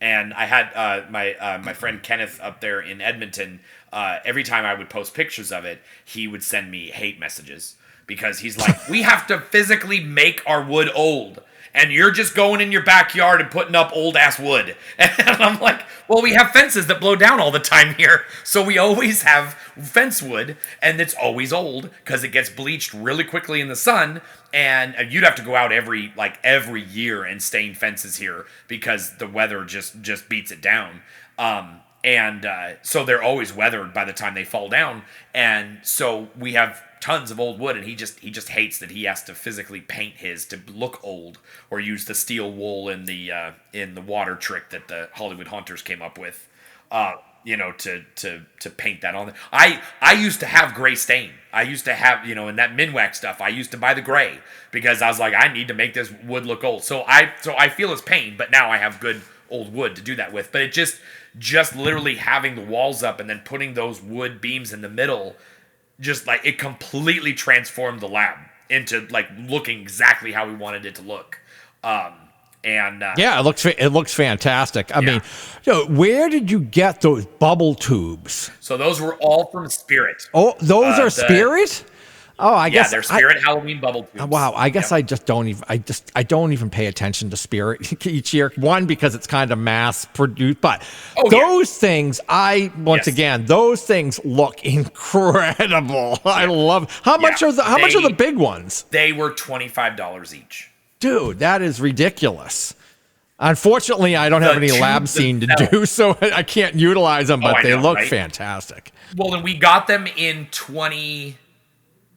Speaker 4: And I had my friend Kenneth up there in Edmonton. Every time I would post pictures of it, he would send me hate messages, because he's like, we have to physically make our wood old, and you're just going in your backyard and putting up old ass wood. And I'm like, well, we have fences that blow down all the time here, so we always have fence wood, and it's always old because it gets bleached really quickly in the sun. And you'd have to go out every year and stain fences here, because the weather just beats it down. So they're always weathered by the time they fall down. And so we have tons of old wood, and he just hates that he has to physically paint his to look old, or use the steel wool in the water trick that the Hollywood Haunters came up with. To paint that on. I used to have gray stain. I used to have, in that Minwax stuff, I used to buy the gray, because I was like, I need to make this wood look old. So I feel his pain, but now I have good old wood to do that with. But it just literally having the walls up and then putting those wood beams in the middle, just like, it completely transformed the lab into like looking exactly how we wanted it to look.
Speaker 3: Yeah, it looks fantastic. I mean, where did you get those bubble tubes?
Speaker 4: So those were all from Spirit.
Speaker 3: Oh, those are Spirit? Oh, I guess
Speaker 4: they're Spirit Halloween bubble tubes.
Speaker 3: Wow, I guess I don't even pay attention to Spirit each year. One, because it's kind of mass produced, but those things, those things look incredible. I love. How much are the big ones?
Speaker 4: They were $25 each.
Speaker 3: Dude, that is ridiculous. Unfortunately, I don't have any lab scene to do, so I can't utilize them, but they look fantastic.
Speaker 4: Well, and we got them in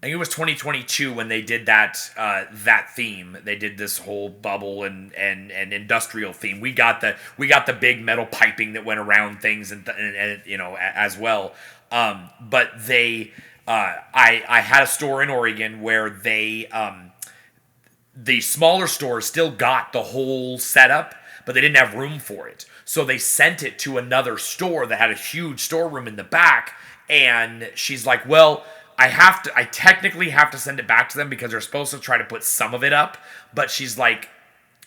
Speaker 4: I think it was 2022 when they did that theme. They did this whole bubble and industrial theme. We got the big metal piping that went around things and as well. But they I had a store in Oregon where they the smaller stores still got the whole setup, but they didn't have room for it. So they sent it to another store that had a huge storeroom in the back. And she's like, well, I technically have to send it back to them because they're supposed to try to put some of it up. But she's like,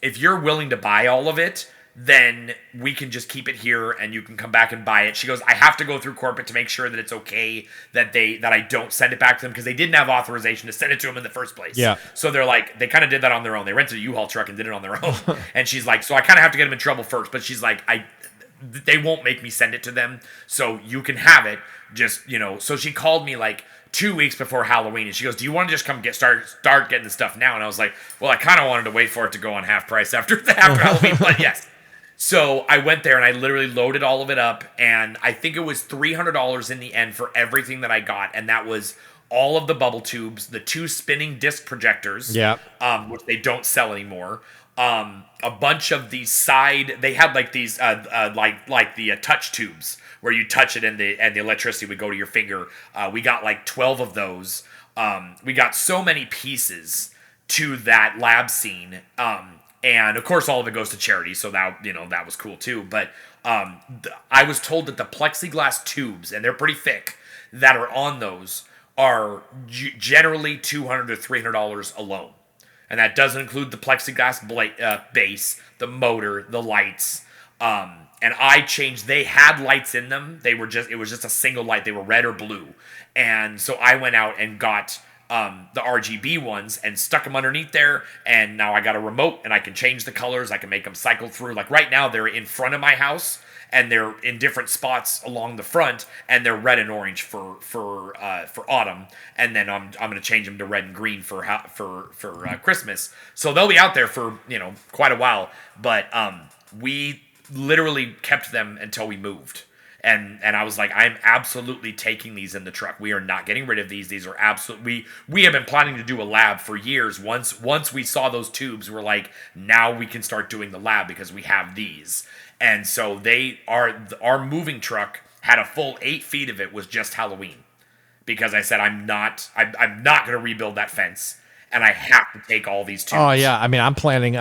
Speaker 4: if you're willing to buy all of it, then we can just keep it here and you can come back and buy it. She goes, I have to go through corporate to make sure that it's okay that I don't send it back to them, because they didn't have authorization to send it to them in the first place.
Speaker 3: Yeah.
Speaker 4: So they're like, they kind of did that on their own. They rented a U-Haul truck and did it on their own. And she's like, so I kind of have to get them in trouble first. But she's like, they won't make me send it to them, so you can have it. Just, so she called me like 2 weeks before Halloween, and she goes, do you want to just come start getting the stuff now? And I was like, well, I kind of wanted to wait for it to go on half price after Halloween, but yes. So I went there and I literally loaded all of it up, and I think it was $300 in the end for everything that I got, and that was all of the bubble tubes, the 2 spinning disc projectors, which they don't sell anymore, a bunch of these they had like these like the touch tubes where you touch it and the electricity would go to your finger. We got like 12 of those. We got so many pieces to that lab scene. And of course, all of it goes to charity, so that was cool too. But I was told that the plexiglass tubes, and they're pretty thick, that are on those are generally $200 to $300 alone, and that doesn't include the plexiglass base, the motor, the lights. And I changed. They had lights in them. It was just a single light. They were red or blue, and so I went out and got the RGB ones and stuck them underneath there, and now I got a remote and I can change the colors. I can make them cycle through. Like right now they're in front of my house, and they're in different spots along the front, and they're red and orange for autumn, and then I'm going to change them to red and green for Christmas. So they'll be out there for quite a while, but we literally kept them until we moved. And I was like, I'm absolutely taking these in the truck. We are not getting rid of these. These are absolutely. We have been planning to do a lab for years. Once we saw those tubes, we're like, now we can start doing the lab because we have these. And so our moving truck had a full 8 feet of it was just Halloween, because I said I'm not going to rebuild that fence, and I have to take all these tubes.
Speaker 3: Oh yeah, I mean I'm planning.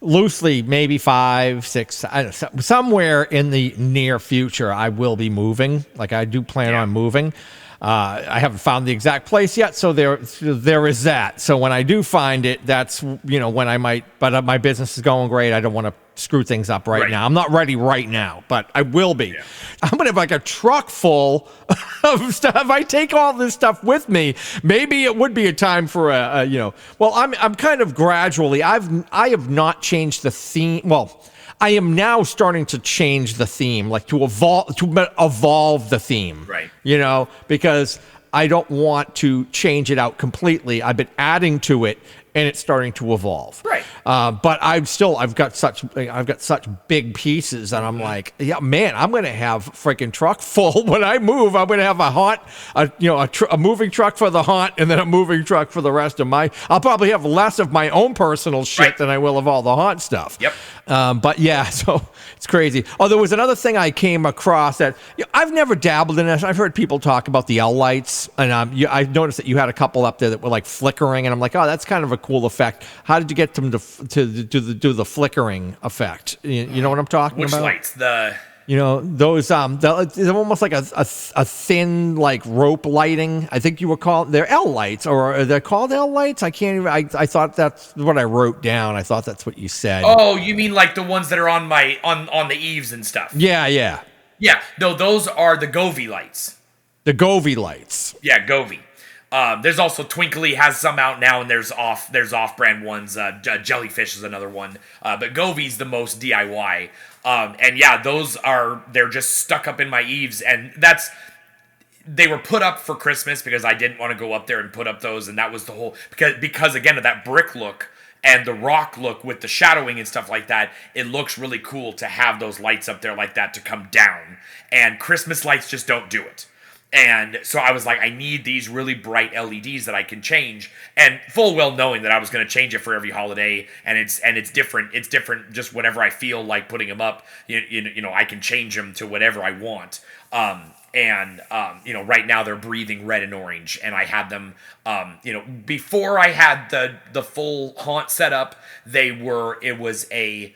Speaker 3: Loosely, maybe 5, 6, I don't know, somewhere in the near future, I will be moving. Like I do plan on moving. I haven't found the exact place yet, so there is that. So when I do find it, that's when I might. But my business is going great. I don't want to screw things up right now. I'm not ready right now, but I will be. Yeah. I'm gonna have like a truck full of stuff. If I take all this stuff with me, maybe it would be a time for Well, I'm kind of gradually. I have not changed the theme. Well, I am now starting to change the theme, like to evolve the theme.
Speaker 4: Right.
Speaker 3: Because I don't want to change it out completely. I've been adding to it, and it's starting to evolve.
Speaker 4: Right.
Speaker 3: But I've got such big pieces, and I'm like, yeah, man, I'm gonna have a freaking truck full when I move. I'm gonna have a moving truck for the haunt, and then a moving truck for the rest of my. I'll probably have less of my own personal shit than I will of all the haunt stuff.
Speaker 4: Yep.
Speaker 3: But yeah, so it's crazy. Oh, there was another thing I came across that I've never dabbled in this. I've heard people talk about the L lights, and I noticed that you had a couple up there that were like flickering, and I'm like, oh, that's kind of a cool effect. How did you get them to do the flickering effect? You know what I'm talking about?
Speaker 4: Which lights?
Speaker 3: Those they're almost like a thin like rope lighting. I think you were called. They're L lights, or they're called L lights. I can't even. I thought that's what I wrote down. I thought that's what you said.
Speaker 4: Oh, you mean like the ones that are on the eaves and stuff?
Speaker 3: Yeah.
Speaker 4: No, those are the Govee lights.
Speaker 3: The Govee lights.
Speaker 4: Yeah, Govee. There's also Twinkly has some out now, and there's off-brand ones. Jellyfish is another one, but Govee's the most DIY. And yeah, they're just stuck up in my eaves, and they were put up for Christmas because I didn't want to go up there and put up those, and that was the whole because again of that brick look and the rock look with the shadowing and stuff like that. It looks really cool to have those lights up there like that to come down, and Christmas lights just don't do it. And so I was like, I need these really bright LEDs that I can change, and full well knowing that I was going to change it for every holiday, and it's different. It's different just whenever I feel like putting them up. I can change them to whatever I want. Right now they're breathing red and orange, and I had them. Before I had the full haunt setup, it was a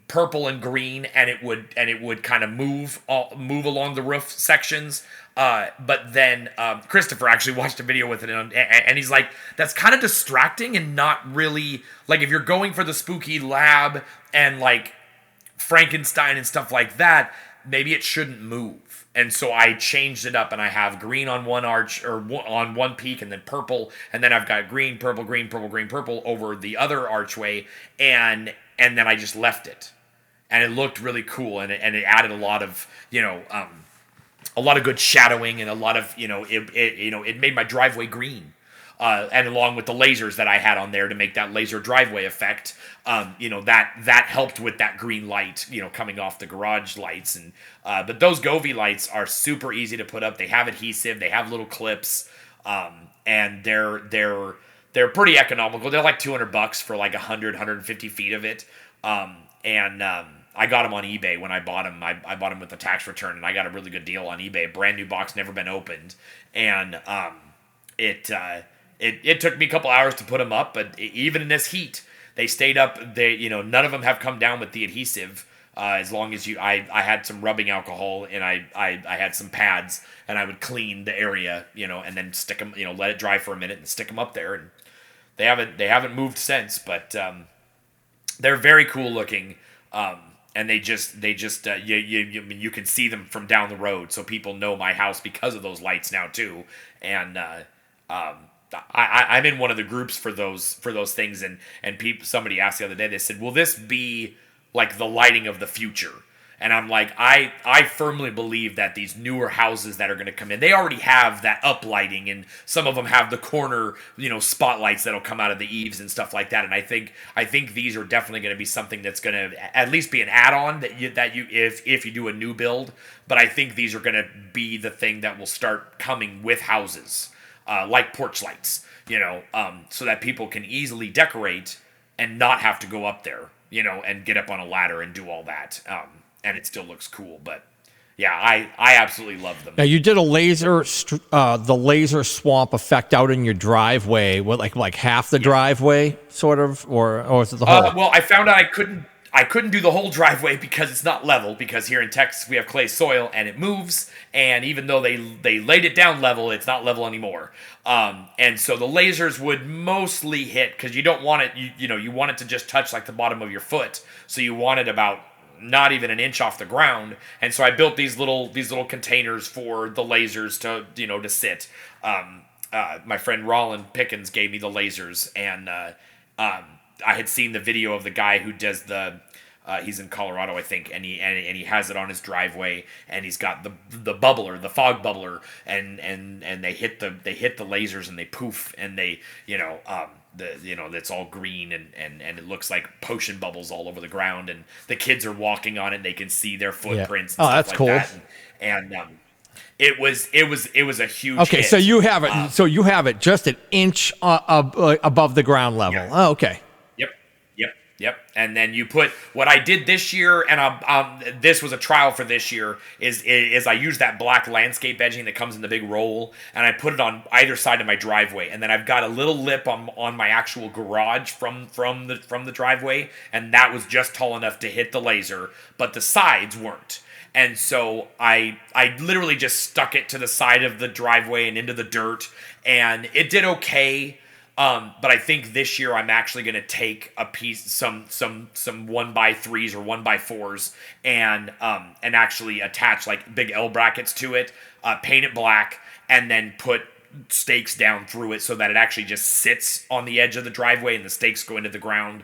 Speaker 4: purple and green, and it would kind of move along the roof sections. But then Christopher actually watched a video with it, and he's like, that's kind of distracting and not really, like, if you're going for the spooky lab and like Frankenstein and stuff like that, maybe it shouldn't move. And so I changed it up, and I have green on one arch, or on one peak, and then purple, and then I've got green, purple, green, purple, green, purple over the other archway, and then I just left it, and it looked really cool, and it added a lot of a lot of good shadowing, and a lot of it made my driveway green, and along with the lasers that I had on there to make that laser driveway effect, that helped with that green light, coming off the garage lights. And but those Govee lights are super easy to put up. They have adhesive, they have little clips, and they're pretty economical. They're like $200 for like 150 feet of it, I got them on eBay when I bought them. I bought them with the tax return, and I got a really good deal on eBay. A brand new box, never been opened, and it took me a couple hours to put them up. But even in this heat, they stayed up. None of them have come down with the adhesive. As long as I had some rubbing alcohol, and I had some pads, and I would clean the area, and then stick them, let it dry for a minute and stick them up there. And they haven't moved since, but they're very cool looking. And they just you can see them from down the road, so people know my house because of those lights now too. And I'm in one of the groups for those things, and somebody asked the other day, they said, will this be like the lighting of the future? And I'm like, I firmly believe that these newer houses that are going to come in, they already have that uplighting, and some of them have the corner, spotlights that'll come out of the eaves and stuff like that. And I think these are definitely going to be something that's going to at least be an add-on that you if you do a new build. But I think these are going to be the thing that will start coming with houses, like porch lights, so that people can easily decorate and not have to go up there, and get up on a ladder and do all that. And it still looks cool. But yeah, I absolutely love them.
Speaker 3: Now you did a the laser swamp effect out in your driveway. What, like half the driveway, sort of, or is it the whole?
Speaker 4: Well, I found out I couldn't do the whole driveway because it's not level. Because here in Texas we have clay soil and it moves. And even though they laid it down level, it's not level anymore. And so the lasers would mostly hit, because you don't want it. You want it to just touch like the bottom of your foot. So you want it about not even an inch off the ground. And so I built these little containers for the lasers to sit. My friend Roland Pickens gave me the lasers, and I had seen the video of the guy who does he's in Colorado, I think, and he has it on his driveway, and he's got the bubbler, the fog bubbler, and they hit the lasers and they poof, and they it's all green, and it looks like potion bubbles all over the ground, and the kids are walking on it and they can see their footprints.
Speaker 3: Yeah.
Speaker 4: And
Speaker 3: that's
Speaker 4: stuff
Speaker 3: cool.
Speaker 4: like that. And it was a huge
Speaker 3: Okay,
Speaker 4: hit.
Speaker 3: so you have it. So you have it just an inch above the ground level.
Speaker 4: Yeah.
Speaker 3: Oh, okay.
Speaker 4: Yep. And then you put what I did this year, and this was a trial for this year. Is I used that black landscape edging that comes in the big roll, and I put it on either side of my driveway, and then I've got a little lip on my actual garage from the driveway, and that was just tall enough to hit the laser, but the sides weren't. And so I literally just stuck it to the side of the driveway and into the dirt, and it did okay. But I think this year I'm actually going to take a piece, some 1x3s or 1x4s, and actually attach like big L brackets to it, paint it black, and then put stakes down through it so that it actually just sits on the edge of the driveway, and the stakes go into the ground,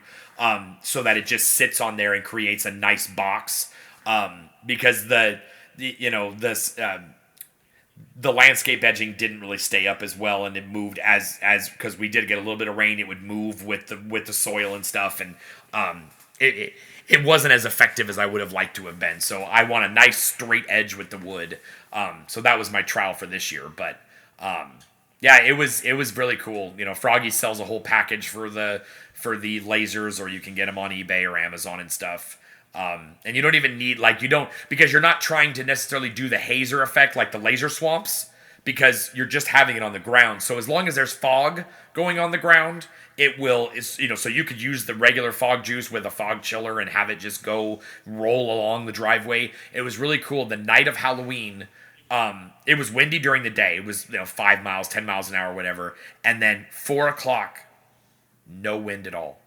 Speaker 4: so that it just sits on there and creates a nice box. Because the landscape edging didn't really stay up as well, and it moved as because we did get a little bit of rain, it would move with the soil and stuff, and it wasn't as effective as I would have liked to have been. So I want a nice straight edge with the wood. So that was my trial for this year. But yeah, it was really cool. Froggy sells a whole package for the lasers, or you can get them on eBay or Amazon and stuff. And you don't even need, because you're not trying to necessarily do the hazer effect like the laser swamps, because you're just having it on the ground. So as long as there's fog going on the ground, so you could use the regular fog juice with a fog chiller and have it just go roll along the driveway. It was really cool. The night of Halloween, it was windy during the day. It was 5 miles, 10 miles an hour, whatever. And then 4 o'clock, no wind at all.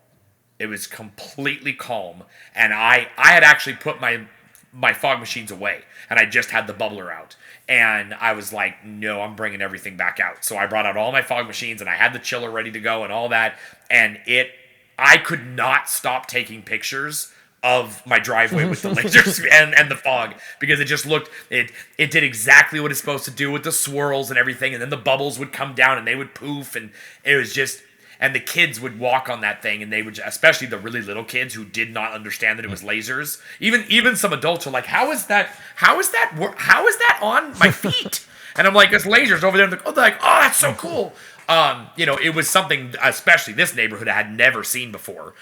Speaker 4: It was completely calm, and I had actually put my fog machines away, and I just had the bubbler out, and I was like, no, I'm bringing everything back out. So I brought out all my fog machines, and I had the chiller ready to go and all that, and I could not stop taking pictures of my driveway with the lasers and the fog, because it just looked, it did exactly what it's supposed to do with the swirls and everything, and then the bubbles would come down and they would poof, and it was just. And the kids would walk on that thing, and they would, especially the really little kids who did not understand that it was lasers. Even some adults are like, "How is that on my feet?" And I'm like, "It's lasers over there." And they're like, "Oh, that's so cool." It was something, especially this neighborhood, I had never seen before.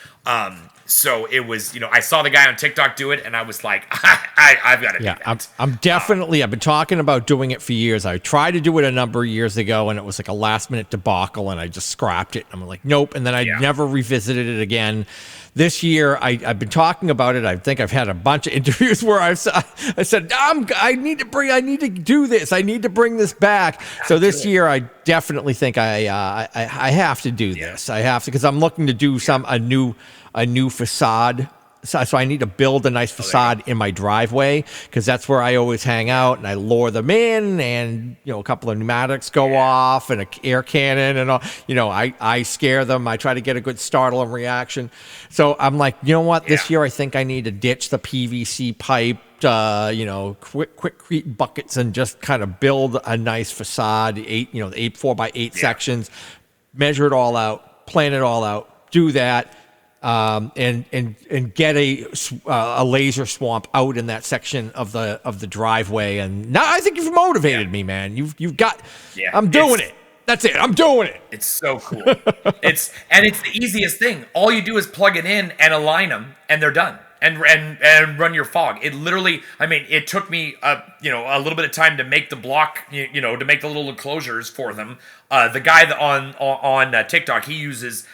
Speaker 4: So it was, I saw the guy on TikTok do it, and I was like, I've got to do that.
Speaker 3: I've been talking about doing it for years. I tried to do it a number of years ago, and it was like a last minute debacle, and I just scrapped it. I'm like, nope. And then I never revisited it again. This year, I've been talking about it. I think I've had a bunch of interviews where I said, I need to do this. I need to bring this back. So this year, I definitely think I have to do this. I have to, because I'm looking to do a new facade so I need to build a nice facade in my driveway because that's where I always hang out, and I lure them in, and a couple of pneumatics go off and an air cannon and all. I scare them. I try to get a good startle and reaction. So I'm like, you know what? This year I think I need to ditch the PVC pipe. Quick buckets and just kind of build a nice facade. 8 4x8 sections. Measure it all out. Plan it all out. Do that. And get a laser swamp out in that section of the driveway, and now I think you've motivated me, man. You've got. Yeah, I'm doing it. That's it. I'm doing it.
Speaker 4: It's so cool. it's the easiest thing. All you do is plug it in and align them, and they're done. And run your fog. It literally, it took me a little bit of time to make the block, to make the little enclosures for them. The guy that on TikTok, he uses,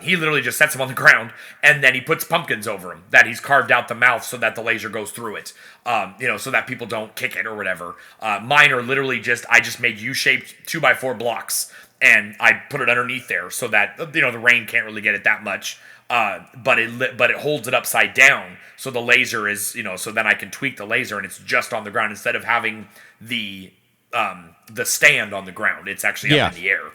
Speaker 4: he literally just sets them on the ground and then he puts pumpkins over them that he's carved out the mouth so that the laser goes through it. So that people don't kick it or whatever. Mine are literally I just made U-shaped 2x4 blocks and I put it underneath there so that the rain can't really get it that much. But it holds it upside down, so the laser is, so then I can tweak the laser and it's just on the ground instead of having the stand on the ground. It's actually up in the air.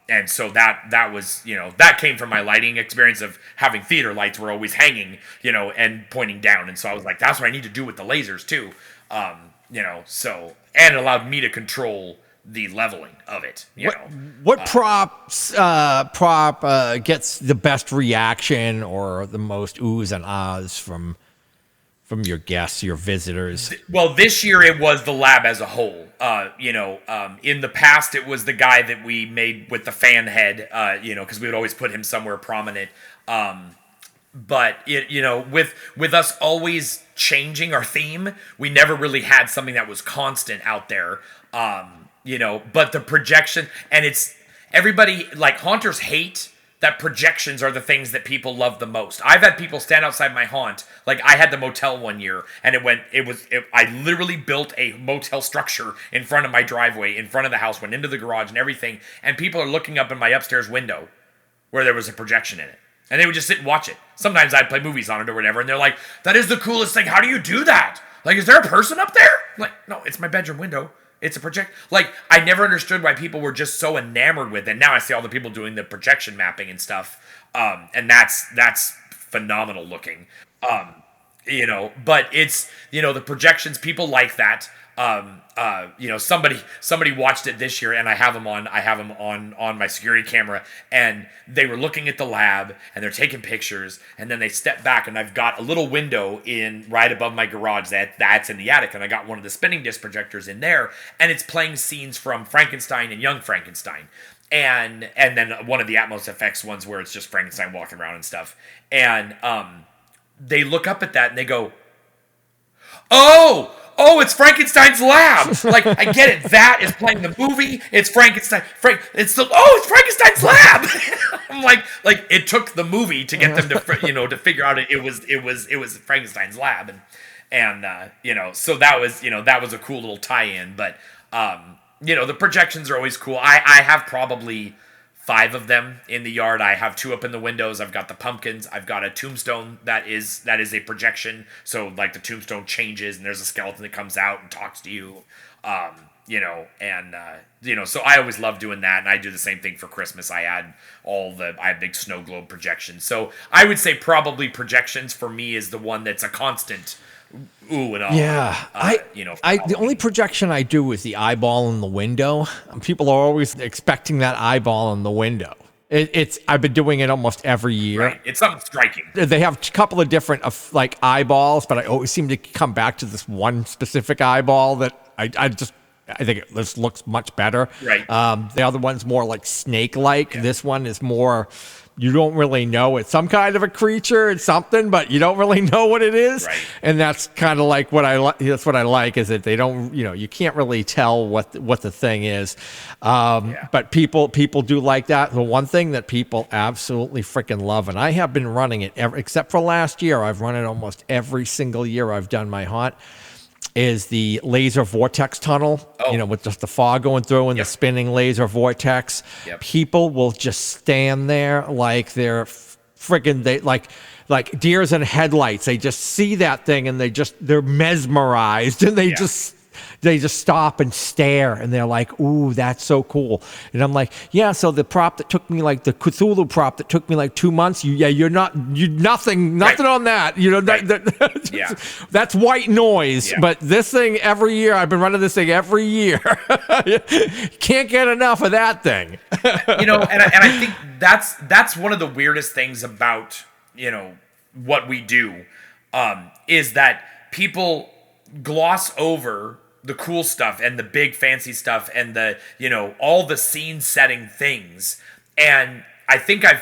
Speaker 4: And so that was, that came from my lighting experience of having theater lights were always hanging, and pointing down. And so I was like, that's what I need to do with the lasers too. And it allowed me to control the leveling of it.
Speaker 3: What prop gets the best reaction or the most oohs and ahs from your guests, your visitors?
Speaker 4: Well, this year it was the lab as a whole. In the past it was the guy that we made with the fan head, because we would always put him somewhere prominent. But with us always changing our theme, we never really had something that was constant out there. But the projection, and it's everybody, like, haunters hate that projections are the things that people love the most. I've had people stand outside my haunt. Like, I had the motel one year, and I literally built a motel structure in front of my driveway, in front of the house, went into the garage and everything, and people are looking up in my upstairs window where there was a projection in it. And they would just sit and watch it. Sometimes I'd play movies on it or whatever, and they're like, that is the coolest thing. How do you do that? Like, is there a person up there? I'm like, no, it's my bedroom window. It's a project. Like, I never understood why people were just so enamored with it. Now I see all the people doing the projection mapping and stuff. And that's phenomenal looking. But it's, the projections, people like that. Somebody watched it this year, and I have them on my security camera, and they were looking at the lab and they're taking pictures, and then they step back, and I've got a little window in right above my garage that's in the attic, and I got one of the spinning disc projectors in there, and it's playing scenes from Frankenstein and Young Frankenstein. And then one of the Atmos FX ones where it's just Frankenstein walking around and stuff. And they look up at that and they go, Oh, it's Frankenstein's lab. Like, I get it. That is playing the movie. It's Frankenstein. It's Frankenstein's lab. I'm like it took the movie to get them to, to figure out it was Frankenstein's lab. So that was a cool little tie-in. But, the projections are always cool. I have probably 5 of them in the yard. I have 2 up in the windows. I've got the pumpkins. I've got a tombstone that is a projection. So, like, the tombstone changes and there's a skeleton that comes out and talks to you. So I always love doing that, and I do the same thing for Christmas. I have big snow globe projections. So I would say probably projections for me is the one that's a constant ooh and ah.
Speaker 3: Yeah. The only projection I do is the eyeball in the window. People are always expecting that eyeball in the window. I've been doing it almost every year.
Speaker 4: Right. It's something striking.
Speaker 3: They have a couple of different eyeballs, but I always seem to come back to this one specific eyeball that I think it just looks much better.
Speaker 4: Right.
Speaker 3: The other one's more like snake-like. Yeah. This one is more, you don't really know. It's some kind of a creature. It's something, but you don't really know what it is.
Speaker 4: Right.
Speaker 3: And that's kind of like that's what I like, is that they don't, you can't really tell what the thing is. But people do like that. The one thing that people absolutely freaking love, and I have been running it except for last year, I've run it almost every single year I've done my haunt, is the laser vortex tunnel, with just the fog going through and the spinning laser vortex. Yep. People will just stand there like they're freaking they like deers in headlights. They just see that thing and they're mesmerized, and they just stop and stare, and they're like, "Ooh, that's so cool." And I'm like, "Yeah." So the prop that took me like the Cthulhu prop that took me like 2 months. You're nothing
Speaker 4: Right.
Speaker 3: on that. You know,
Speaker 4: Right.
Speaker 3: that's white noise.
Speaker 4: Yeah.
Speaker 3: But this thing every year, I've been running this thing every year. Can't get enough of that thing.
Speaker 4: You know, and I think that's one of the weirdest things about, you know, what we do, is that people gloss over the cool stuff and the big fancy stuff and the, you know, all the scene setting things. And I think I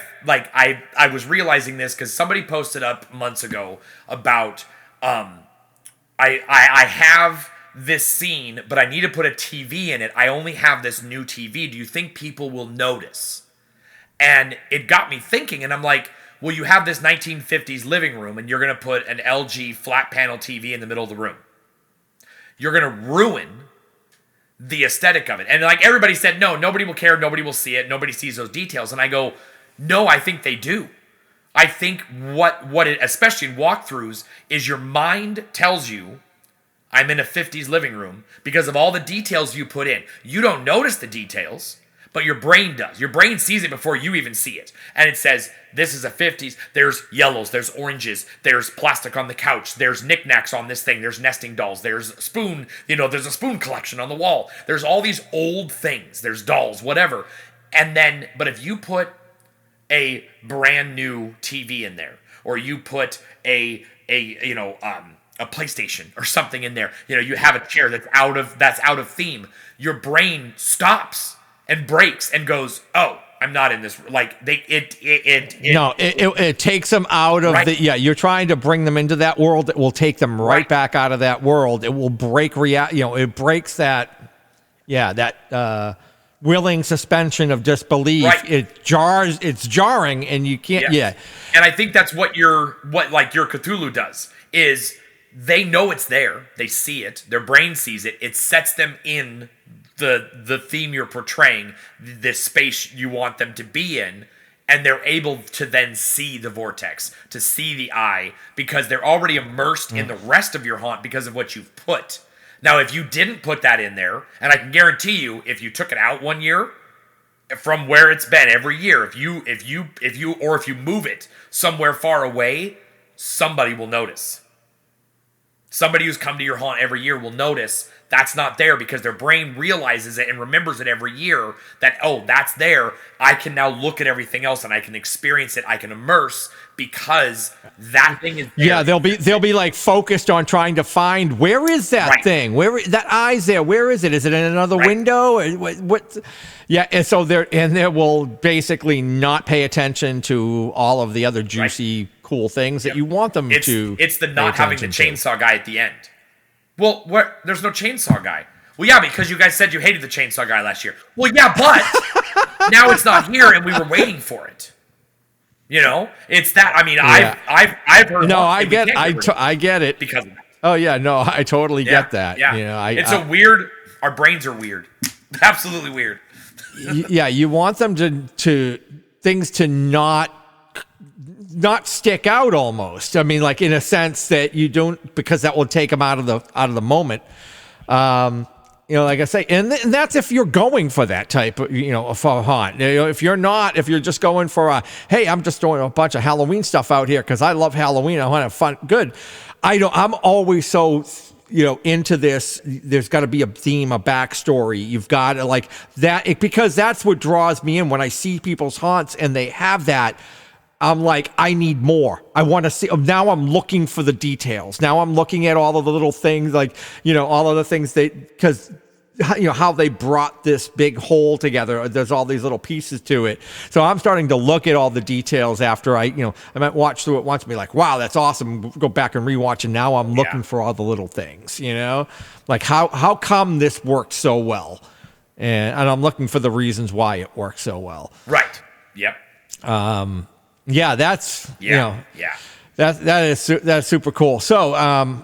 Speaker 4: was realizing this because somebody posted up months ago about I have this scene, but I need to put a TV in it. I only have this new TV. Do you think people will notice? And it got me thinking, and I'm like, well, you have this 1950s living room, and you're going to put an LG flat panel TV in the middle of the room. You're going to ruin the aesthetic of it. And like everybody said, no, nobody will care. Nobody will see it. Nobody sees those details. And I go, no, I think they do. I think what it, especially in walkthroughs, is your mind tells you, I'm in a 50s living room because of all the details you put in. You don't notice the details, but your brain does. Your brain sees it before you even see it. And it says, this is a 50s. There's yellows. There's oranges. There's plastic on the couch. There's knickknacks on this thing. There's nesting dolls. There's a spoon. You know, there's a spoon collection on the wall. There's all these old things. There's dolls, whatever. And then, but if you put a brand new TV in there, or you put a PlayStation or something in there, you know, you have a chair that's out of theme, your brain stops and breaks and goes, oh, I'm not in this. Like
Speaker 3: it takes them out of
Speaker 4: right.
Speaker 3: you're trying to bring them into that world that will take them right back out of that world. It will break it breaks that willing suspension of disbelief.
Speaker 4: Right.
Speaker 3: It's jarring, and you can't
Speaker 4: And I think that's what your Cthulhu does, is they know it's there, they see it, their brain sees it, it sets them in the theme you're portraying, this space you want them to be in, and they're able to then see the vortex, to see the eye, because they're already immersed in the rest of your haunt because of what you've put. Now, if you didn't put that in there, and I can guarantee you, if you took it out one year from where it's been every year, if you move it somewhere far away, somebody will notice. Somebody who's come to your haunt every year will notice that's not there, because their brain realizes it and remembers it every year that, oh, that's there. I can now look at everything else and I can experience it. I can immerse because that thing is there.
Speaker 3: Yeah, they'll be like focused on trying to find, where is that thing? Where that eye's there? Where is it? Is it in another window? What? Yeah, and so they will basically not pay attention to all of the other juicy, cool things that you want them to.
Speaker 4: It's the not having the chainsaw guy at the end. Well, there's no chainsaw guy. Well, yeah, because you guys said you hated the chainsaw guy last year. Well, yeah, but now it's not here, and we were waiting for it. You know, it's that. I mean, I've heard.
Speaker 3: No, I get it
Speaker 4: because of that.
Speaker 3: Oh yeah, no, I totally get that.
Speaker 4: Yeah,
Speaker 3: you know,
Speaker 4: it's a weird. Our brains are weird. Absolutely weird.
Speaker 3: Yeah, you want them to things to not stick out almost. I mean, like in a sense that you don't, because that will take them out of the moment. You know, like I say, and that's if you're going for that type of, you know, for a haunt. You know, if you're just going for hey, I'm just throwing a bunch of Halloween stuff out here because I love Halloween, I want to have fun. Good. I'm always so, you know, into this. There's got to be a theme, a backstory. You've got to like that, because that's what draws me in when I see people's haunts and they have that. I'm like, I need more. I want to see. Now I'm looking for the details. Now I'm looking at all of the little things, like, you know, all of the things because, you know, how they brought this big whole together. There's all these little pieces to it. So I'm starting to look at all the details after I might watch through it once and be like, wow, that's awesome. Go back and rewatch. And now I'm looking for all the little things, you know, like how come this worked so well? And I'm looking for the reasons why it worked so well.
Speaker 4: Right. Yep.
Speaker 3: Yeah, that's that's super cool. So,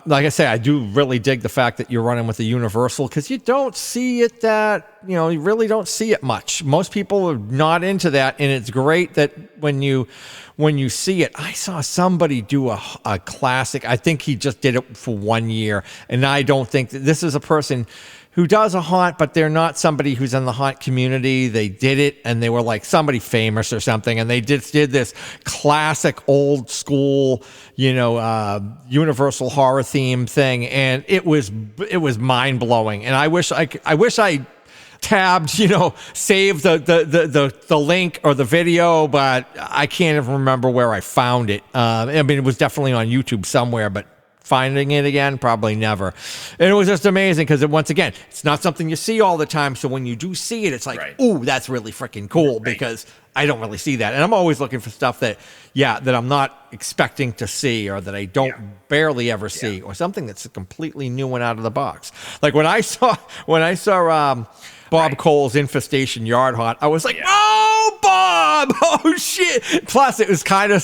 Speaker 3: like I say, I do really dig the fact that you're running with the Universal, because you don't see it that you really don't see it much. Most people are not into that, and it's great that when you see it. I saw somebody do a classic. I think he just did it for 1 year, and I don't think that this is a person who does a haunt, but they're not somebody who's in the haunt community. They did it, and they were like somebody famous or something, and they just did this classic old school, Universal horror theme thing, and it was mind blowing. And I wish I tabbed, saved the link or the video, but I can't even remember where I found it. It was definitely on YouTube somewhere, but finding it again, probably never. And it was just amazing because, once again, it's not something you see all the time. So when you do see it, it's like, ooh, that's really freaking cool, because I don't really see that. And I'm always looking for stuff that I'm not expecting to see, or that I don't barely ever see, or something that's a completely new and out of the box. Like when I saw Bob Cole's Infestation Yard Haunt, I was like, oh, Bob! Oh, shit! Plus, it was kind of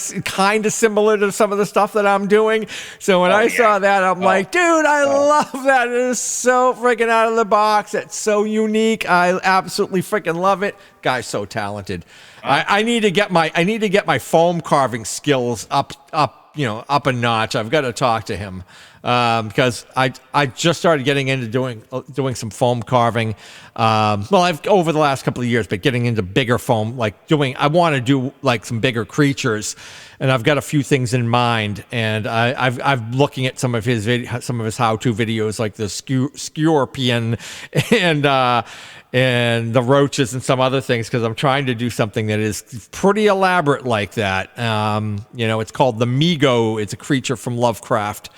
Speaker 3: similar to some of the stuff that I'm doing. So when I saw that, I'm like, dude, I love that. It is so freaking out of the box. It's so unique. I absolutely freaking love it. Guy's so talented. I need to get my foam carving skills up a notch. I've got to talk to him. Because I just started getting into doing some foam carving. I've over the last couple of years, but getting into bigger foam, I want to do like some bigger creatures, and I've got a few things in mind. And I've looking at some of his how-to videos, like the scorpion and the roaches and some other things, because I'm trying to do something that is pretty elaborate like that. It's called the Migo. It's a creature from Lovecraft.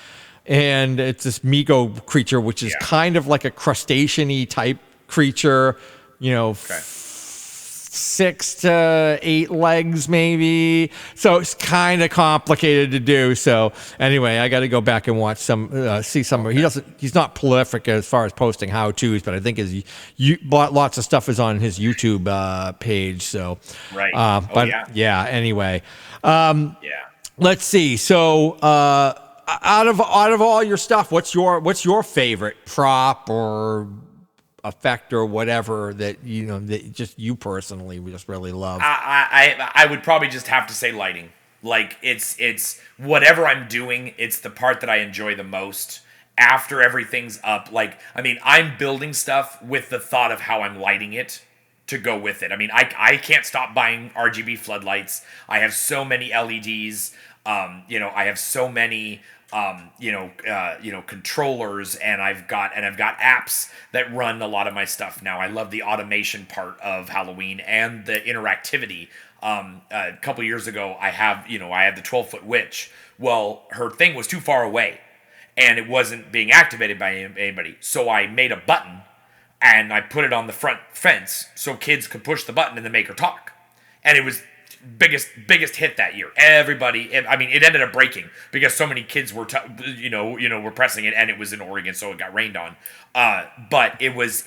Speaker 3: And it's this Migo creature, which is kind of like a crustacean-y type creature, 6 to 8 legs maybe. So it's kind of complicated to do. So anyway, I got to go back and watch see some. He's not prolific as far as posting how-tos, but I think lots of stuff is on his YouTube page. So anyway, let's see. So. Out of all your stuff, what's your favorite prop or effect or whatever that that just you personally just really love?
Speaker 4: I would probably just have to say lighting. Like it's whatever I'm doing, it's the part that I enjoy the most. After everything's up, I'm building stuff with the thought of how I'm lighting it to go with it. I can't stop buying RGB floodlights. I have so many LEDs. I have so many controllers, and I've got apps that run a lot of my stuff now. I love the automation part of Halloween and the interactivity. A couple years ago, I had the 12-foot witch. Well, her thing was too far away, and it wasn't being activated by anybody. So I made a button, and I put it on the front fence so kids could push the button and then make her talk. And it was biggest hit that year. Everybody, it ended up breaking because so many kids were were pressing it, and it was in Oregon, so it got rained on. But it was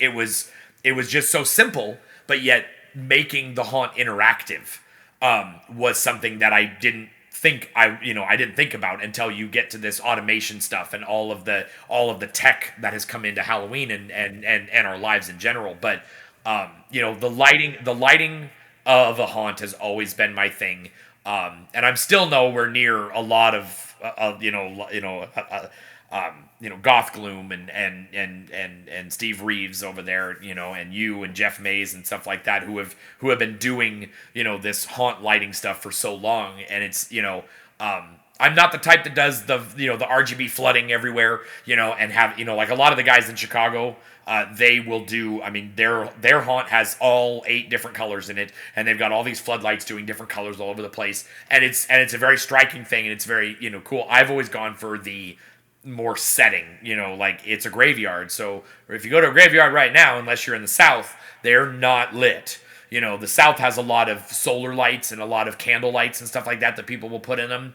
Speaker 4: just so simple, but yet making the haunt interactive was something that I didn't think about until you get to this automation stuff and all of the tech that has come into Halloween and our lives in general. But the lighting of a haunt has always been my thing, and I'm still nowhere near a lot of Goth Gloom and Steve Reeves over there, and you and Jeff Mays and stuff like that, who have been doing this haunt lighting stuff for so long. And it's I'm not the type that does the RGB flooding everywhere, and have like a lot of the guys in Chicago. They will do. Their haunt has all 8 different colors in it, and they've got all these floodlights doing different colors all over the place, and it's a very striking thing, and it's very cool. I've always gone for the more setting, like it's a graveyard. So if you go to a graveyard right now, unless you're in the South, they're not lit. The South has a lot of solar lights and a lot of candle lights and stuff like that people will put in them.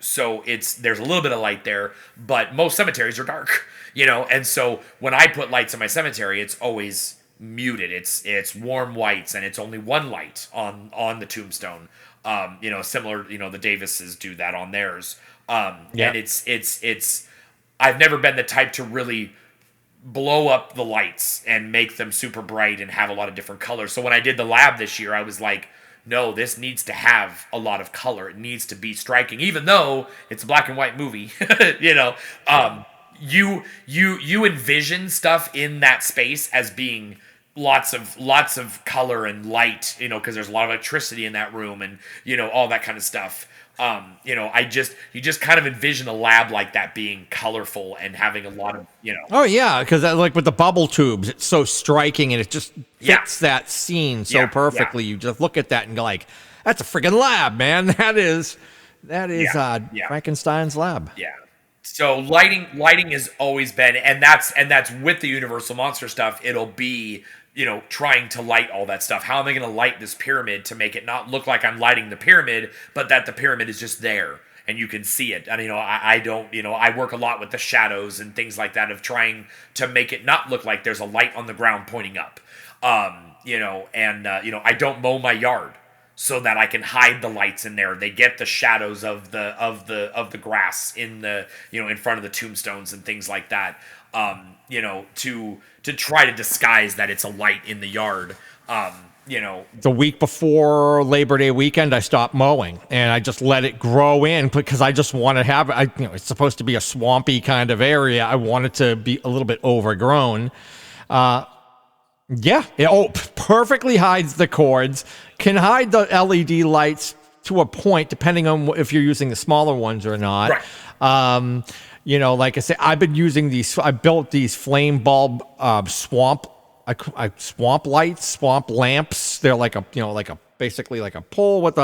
Speaker 4: So there's a little bit of light there, but most cemeteries are dark, and so when I put lights in my cemetery, it's always muted. It's warm whites, and it's only one light on the tombstone. Similar, the Davises do that on theirs. And it's I've never been the type to really blow up the lights and make them super bright and have a lot of different colors. So when I did the lab this year, I was like, no, this needs to have a lot of color. It needs to be striking, even though it's a black and white movie. you know, you envision stuff in that space as being lots of color and light, you know, because there's a lot of electricity in that room and, you know, all that kind of stuff. You know, you just kind of envision a lab like that being colorful and having a lot of, you know.
Speaker 3: Oh yeah, because like with the bubble tubes, it's so striking and it just fits that scene so perfectly. You just look at that and go like, "That's a friggin' lab, man. That is Frankenstein's lab."
Speaker 4: Yeah. So lighting has always been, and that's with the Universal Monster stuff. It'll be, you know, trying to light all that stuff. How am I going to light this pyramid to make it not look like I'm lighting the pyramid, but that the pyramid is just there and you can see it? And, you know, I don't, you know, I work a lot with the shadows and things like that of trying to make it not look like there's a light on the ground pointing up. You know, and, you know, I don't mow my yard so that I can hide the lights in there. They get the shadows of the grass in the, you know, in front of the tombstones and things like that. You know, to try to disguise that it's a light in the yard. You know,
Speaker 3: the week before Labor Day weekend, I stopped mowing and I just let it grow in because I just want to have it. You know, it's supposed to be a swampy kind of area. I want it to be a little bit overgrown. Perfectly hides the cords. Can hide the LED lights to a point, depending on if you're using the smaller ones or not.
Speaker 4: Right.
Speaker 3: You know, like I say, I've been using these. I built these flame bulb swamp lights, swamp lamps. They're like a, you know, basically like a pole with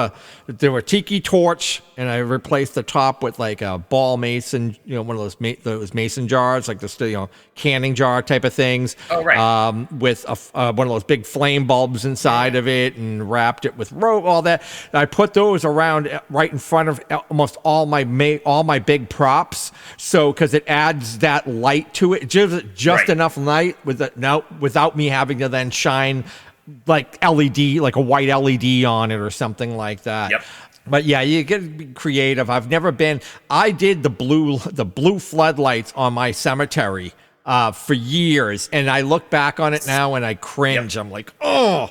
Speaker 3: they were tiki torch, and I replaced the top with like a ball mason, you know, one of those mason jars, like the, you know, canning jar type of things.
Speaker 4: Oh, right.
Speaker 3: With one of those big flame bulbs inside of it, and wrapped it with rope, all that. And I put those around right in front of almost all my big props, so because it adds that light to it, just enough light without me having to then shine like LED, like a white LED on it or something like that.
Speaker 4: Yep.
Speaker 3: But yeah, you get to be creative. I did the blue floodlights on my cemetery for years, and I look back on it now and I cringe. Yep. I'm like, I'm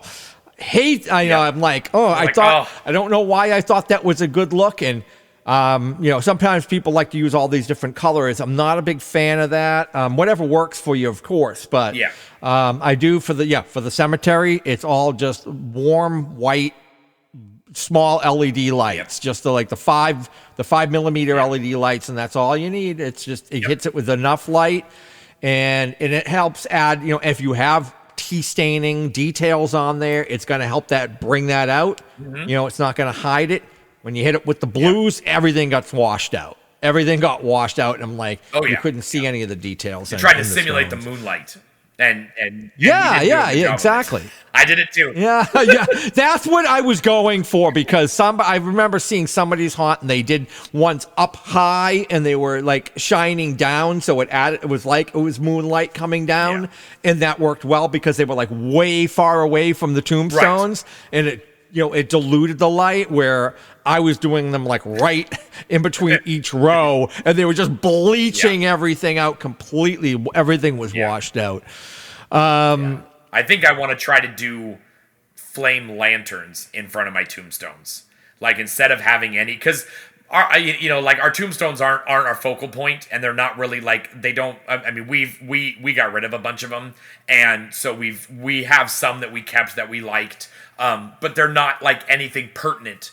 Speaker 3: like, I don't know why I thought that was a good look. And you know, sometimes people like to use all these different colors. I'm not a big fan of that. Whatever works for you, of course. But I do for the cemetery. It's all just warm white, small LED lights. Just the 5 millimeter LED lights, and that's all you need. It's just it hits it with enough light, and it helps add. You know, if you have tea staining details on there, it's going to help bring that out. Mm-hmm. You know, it's not going to hide it. When you hit it with the blues, everything got washed out. Everything got washed out, and I'm like, you couldn't see any of the details.
Speaker 4: You tried to simulate the moonlight, and
Speaker 3: exactly.
Speaker 4: I did it too.
Speaker 3: Yeah. That's what I was going for, because I remember seeing somebody's haunt, and they did ones up high, and they were like shining down, so it was like it was moonlight coming down, and that worked well because they were like way far away from the tombstones, and it diluted the light, where I was doing them like right in between each row, and they were just bleaching everything out completely. Everything was washed out.
Speaker 4: I think I want to try to do flame lanterns in front of my tombstones. Like, instead of having any, because our tombstones aren't our focal point, and they're not really like, they don't. I mean, we got rid of a bunch of them, and so we have some that we kept that we liked, but they're not like anything pertinent.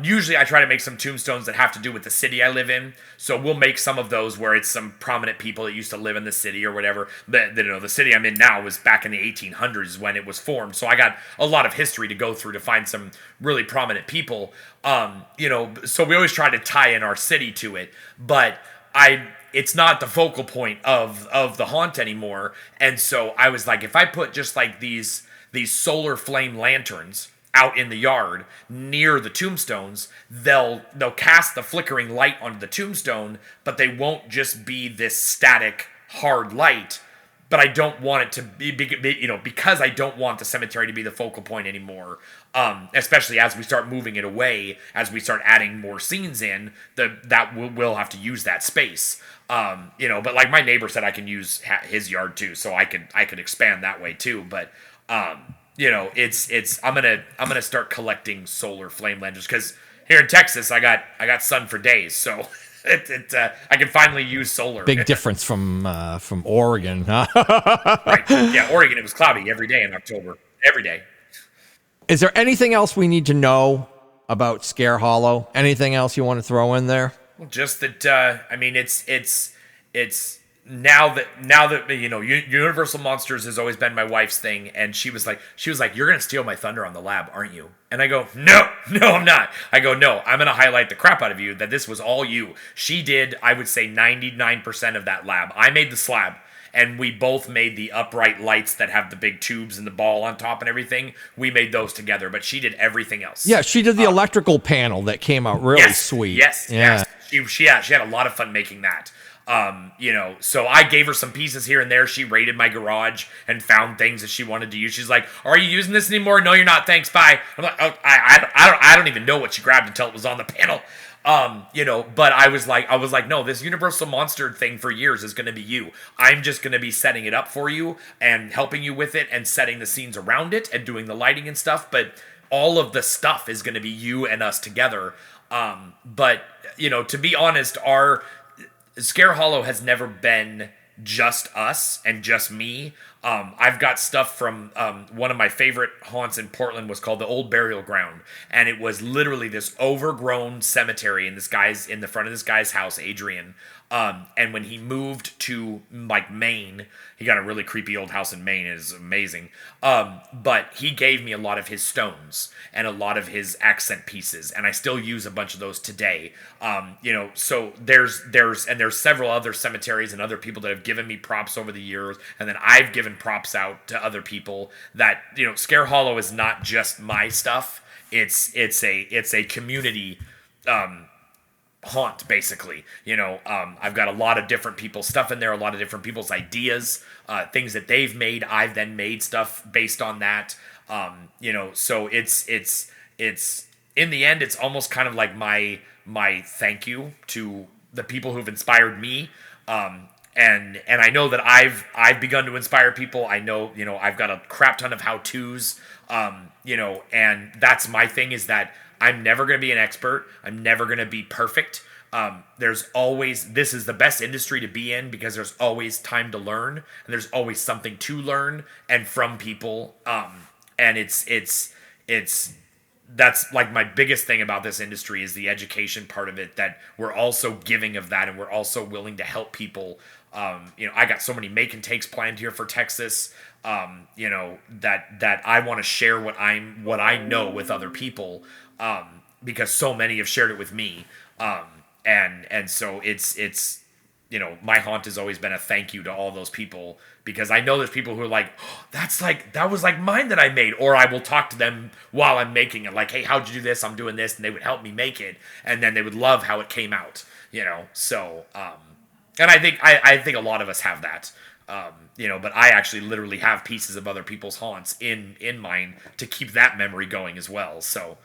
Speaker 4: Usually I try to make some tombstones that have to do with the city I live in. So we'll make some of those where it's some prominent people that used to live in the city or whatever. The city I'm in now was back in the 1800s when it was formed. So I got a lot of history to go through to find some really prominent people. So we always try to tie in our city to it, but it's not the focal point of the haunt anymore. And so I was like, if I put just like these solar flame lanterns out in the yard near the tombstones, they'll cast the flickering light onto the tombstone, but they won't just be this static hard light, but I don't want it to be, because I don't want the cemetery to be the focal point anymore. Especially as we start moving it away, as we start adding more scenes in, we'll have to use that space. But like my neighbor said, I can use his yard too, so I could expand that way too. But it's I'm gonna start collecting solar flame lanterns because here in Texas, I got sun for days, so. I can finally use solar.
Speaker 3: Big difference from Oregon, huh?
Speaker 4: Right. Yeah, Oregon, it was cloudy every day in October. Every day.
Speaker 3: Is there anything else we need to know about Scare Hollow? Anything else you want to throw in there?
Speaker 4: Well, just that it's now that Universal Monsters has always been my wife's thing, and she was like, you're gonna steal my thunder on the lab, aren't you? And I go, no, I'm not. I go, no, I'm gonna highlight the crap out of you that this was all you. She did, I would say 99% of that lab. I made the slab, and we both made the upright lights that have the big tubes and the ball on top and everything. We made those together, but she did everything else.
Speaker 3: Yeah, she did the electrical panel that came out really sweet.
Speaker 4: Yes. She had a lot of fun making that. So I gave her some pieces here and there. She raided my garage and found things that she wanted to use. She's like, "Are you using this anymore?" "No, you're not. Thanks. Bye." I'm like, "Oh, I don't even know what she grabbed until it was on the panel." But I was like, no, this Universal Monster thing for years is going to be you. I'm just going to be setting it up for you and helping you with it and setting the scenes around it and doing the lighting and stuff. But all of the stuff is going to be you and us together. But to be honest, our Scare Hollow has never been just us and just me. I've got stuff from one of my favorite haunts in Portland was called the Old Burial Ground, and it was literally this overgrown cemetery in the front of this guy's house, Adrian. And when he moved to like Maine, he got a really creepy old house in Maine. It is amazing. But he gave me a lot of his stones and a lot of his accent pieces, and I still use a bunch of those today. So there's several other cemeteries and other people that have given me props over the years, and then I've given props out to other people that, Scare Hollow is not just my stuff. It's a community, haunt, basically. I've got a lot of different people's stuff in there, a lot of different people's ideas, things that they've made. I've then made stuff based on that. So it's in the end, it's almost kind of like my thank you to the people who've inspired me. And I know that I've begun to inspire people. I know, I've got a crap ton of how-tos, and that's my thing, is that I'm never going to be an expert. I'm never going to be perfect. This is the best industry to be in because there's always time to learn, and there's always something to learn and from people. And that's like my biggest thing about this industry is the education part of it, that we're also giving of that, and we're also willing to help people. I got so many make and takes planned here for Texas, that I want to share what I know with other people, because so many have shared it with me. And so it's my haunt has always been a thank you to all those people, because I know there's people who are like, oh, that was like mine that I made, or I will talk to them while I'm making it, like, hey, how'd you do this? I'm doing this, and they would help me make it, and then they would love how it came out, so, and I think a lot of us have that, but I actually literally have pieces of other people's haunts in mine to keep that memory going as well, so,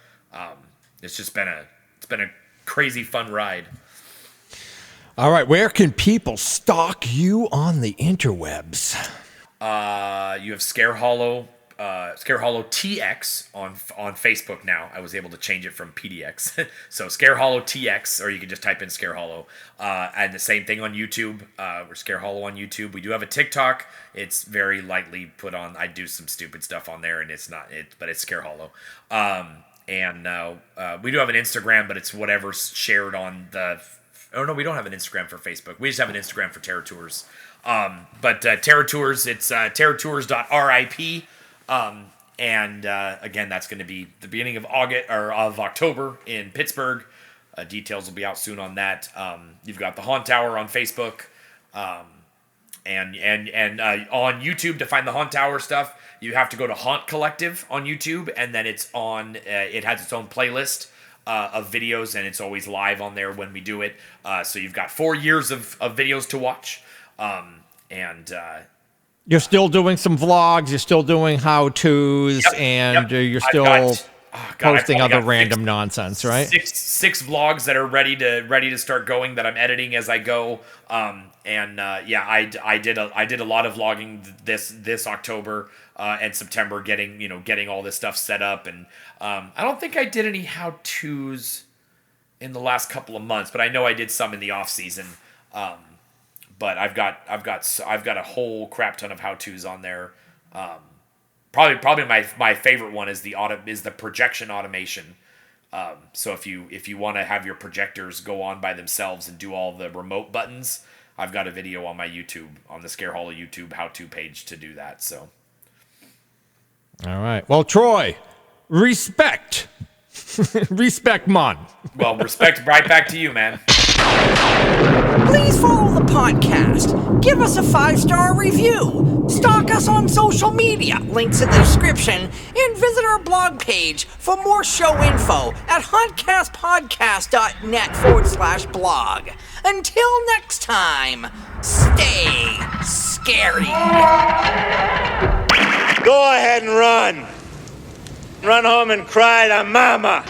Speaker 4: it's been a crazy fun ride.
Speaker 3: All right, where can people stalk you on the interwebs?
Speaker 4: You have Scare Hollow TX on Facebook now. I was able to change it from PDX. So Scare Hollow TX, or you can just type in Scare Hollow. And the same thing on YouTube. We're Scare Hollow on YouTube. We do have a TikTok. It's very lightly put on. I do some stupid stuff on there, and but it's Scare Hollow. And we do have an Instagram, but it's whatever's shared on the... Oh, no, we don't have an Instagram for Facebook. We just have an Instagram for Terror Tours. But Terror Tours, it's terrortours.rip. Again, that's going to be the beginning of August or of October in Pittsburgh. Details will be out soon on that. You've got the Haunt Tower on Facebook. And on YouTube, to find the Haunt Tower stuff, you have to go to Haunt Collective on YouTube, and then it's on. It has its own playlist of videos, and it's always live on there when we do it. So you've got 4 years of videos to watch,
Speaker 3: You're still doing some vlogs. You're still doing how-tos,
Speaker 4: Yep,
Speaker 3: and
Speaker 4: yep.
Speaker 3: you're
Speaker 4: I've
Speaker 3: still
Speaker 4: got-
Speaker 3: posting
Speaker 4: I've probably
Speaker 3: other
Speaker 4: got
Speaker 3: random nonsense, right?
Speaker 4: Six vlogs that are ready to start going that I'm editing as I go. I did a lot of vlogging this October and September, getting all this stuff set up, and I don't think I did any how-tos in the last couple of months, but I know I did some in the off season. But I've got a whole crap ton of how-tos on there. Probably my favorite one is the projection automation. So if you want to have your projectors go on by themselves and do all the remote buttons, I've got a video on my YouTube, on the Scare Hollow YouTube how-to page to do that. So,
Speaker 3: all right. Well, Troy, respect, respect, man.
Speaker 4: well, respect right back to you, man.
Speaker 2: Please follow the podcast, give us a 5-star review, stalk us on social media, links in the description, and visit our blog page for more show info at hauntcastpodcast.net/blog. Until next time, stay scary.
Speaker 1: Go ahead and run. Run home and cry to mama.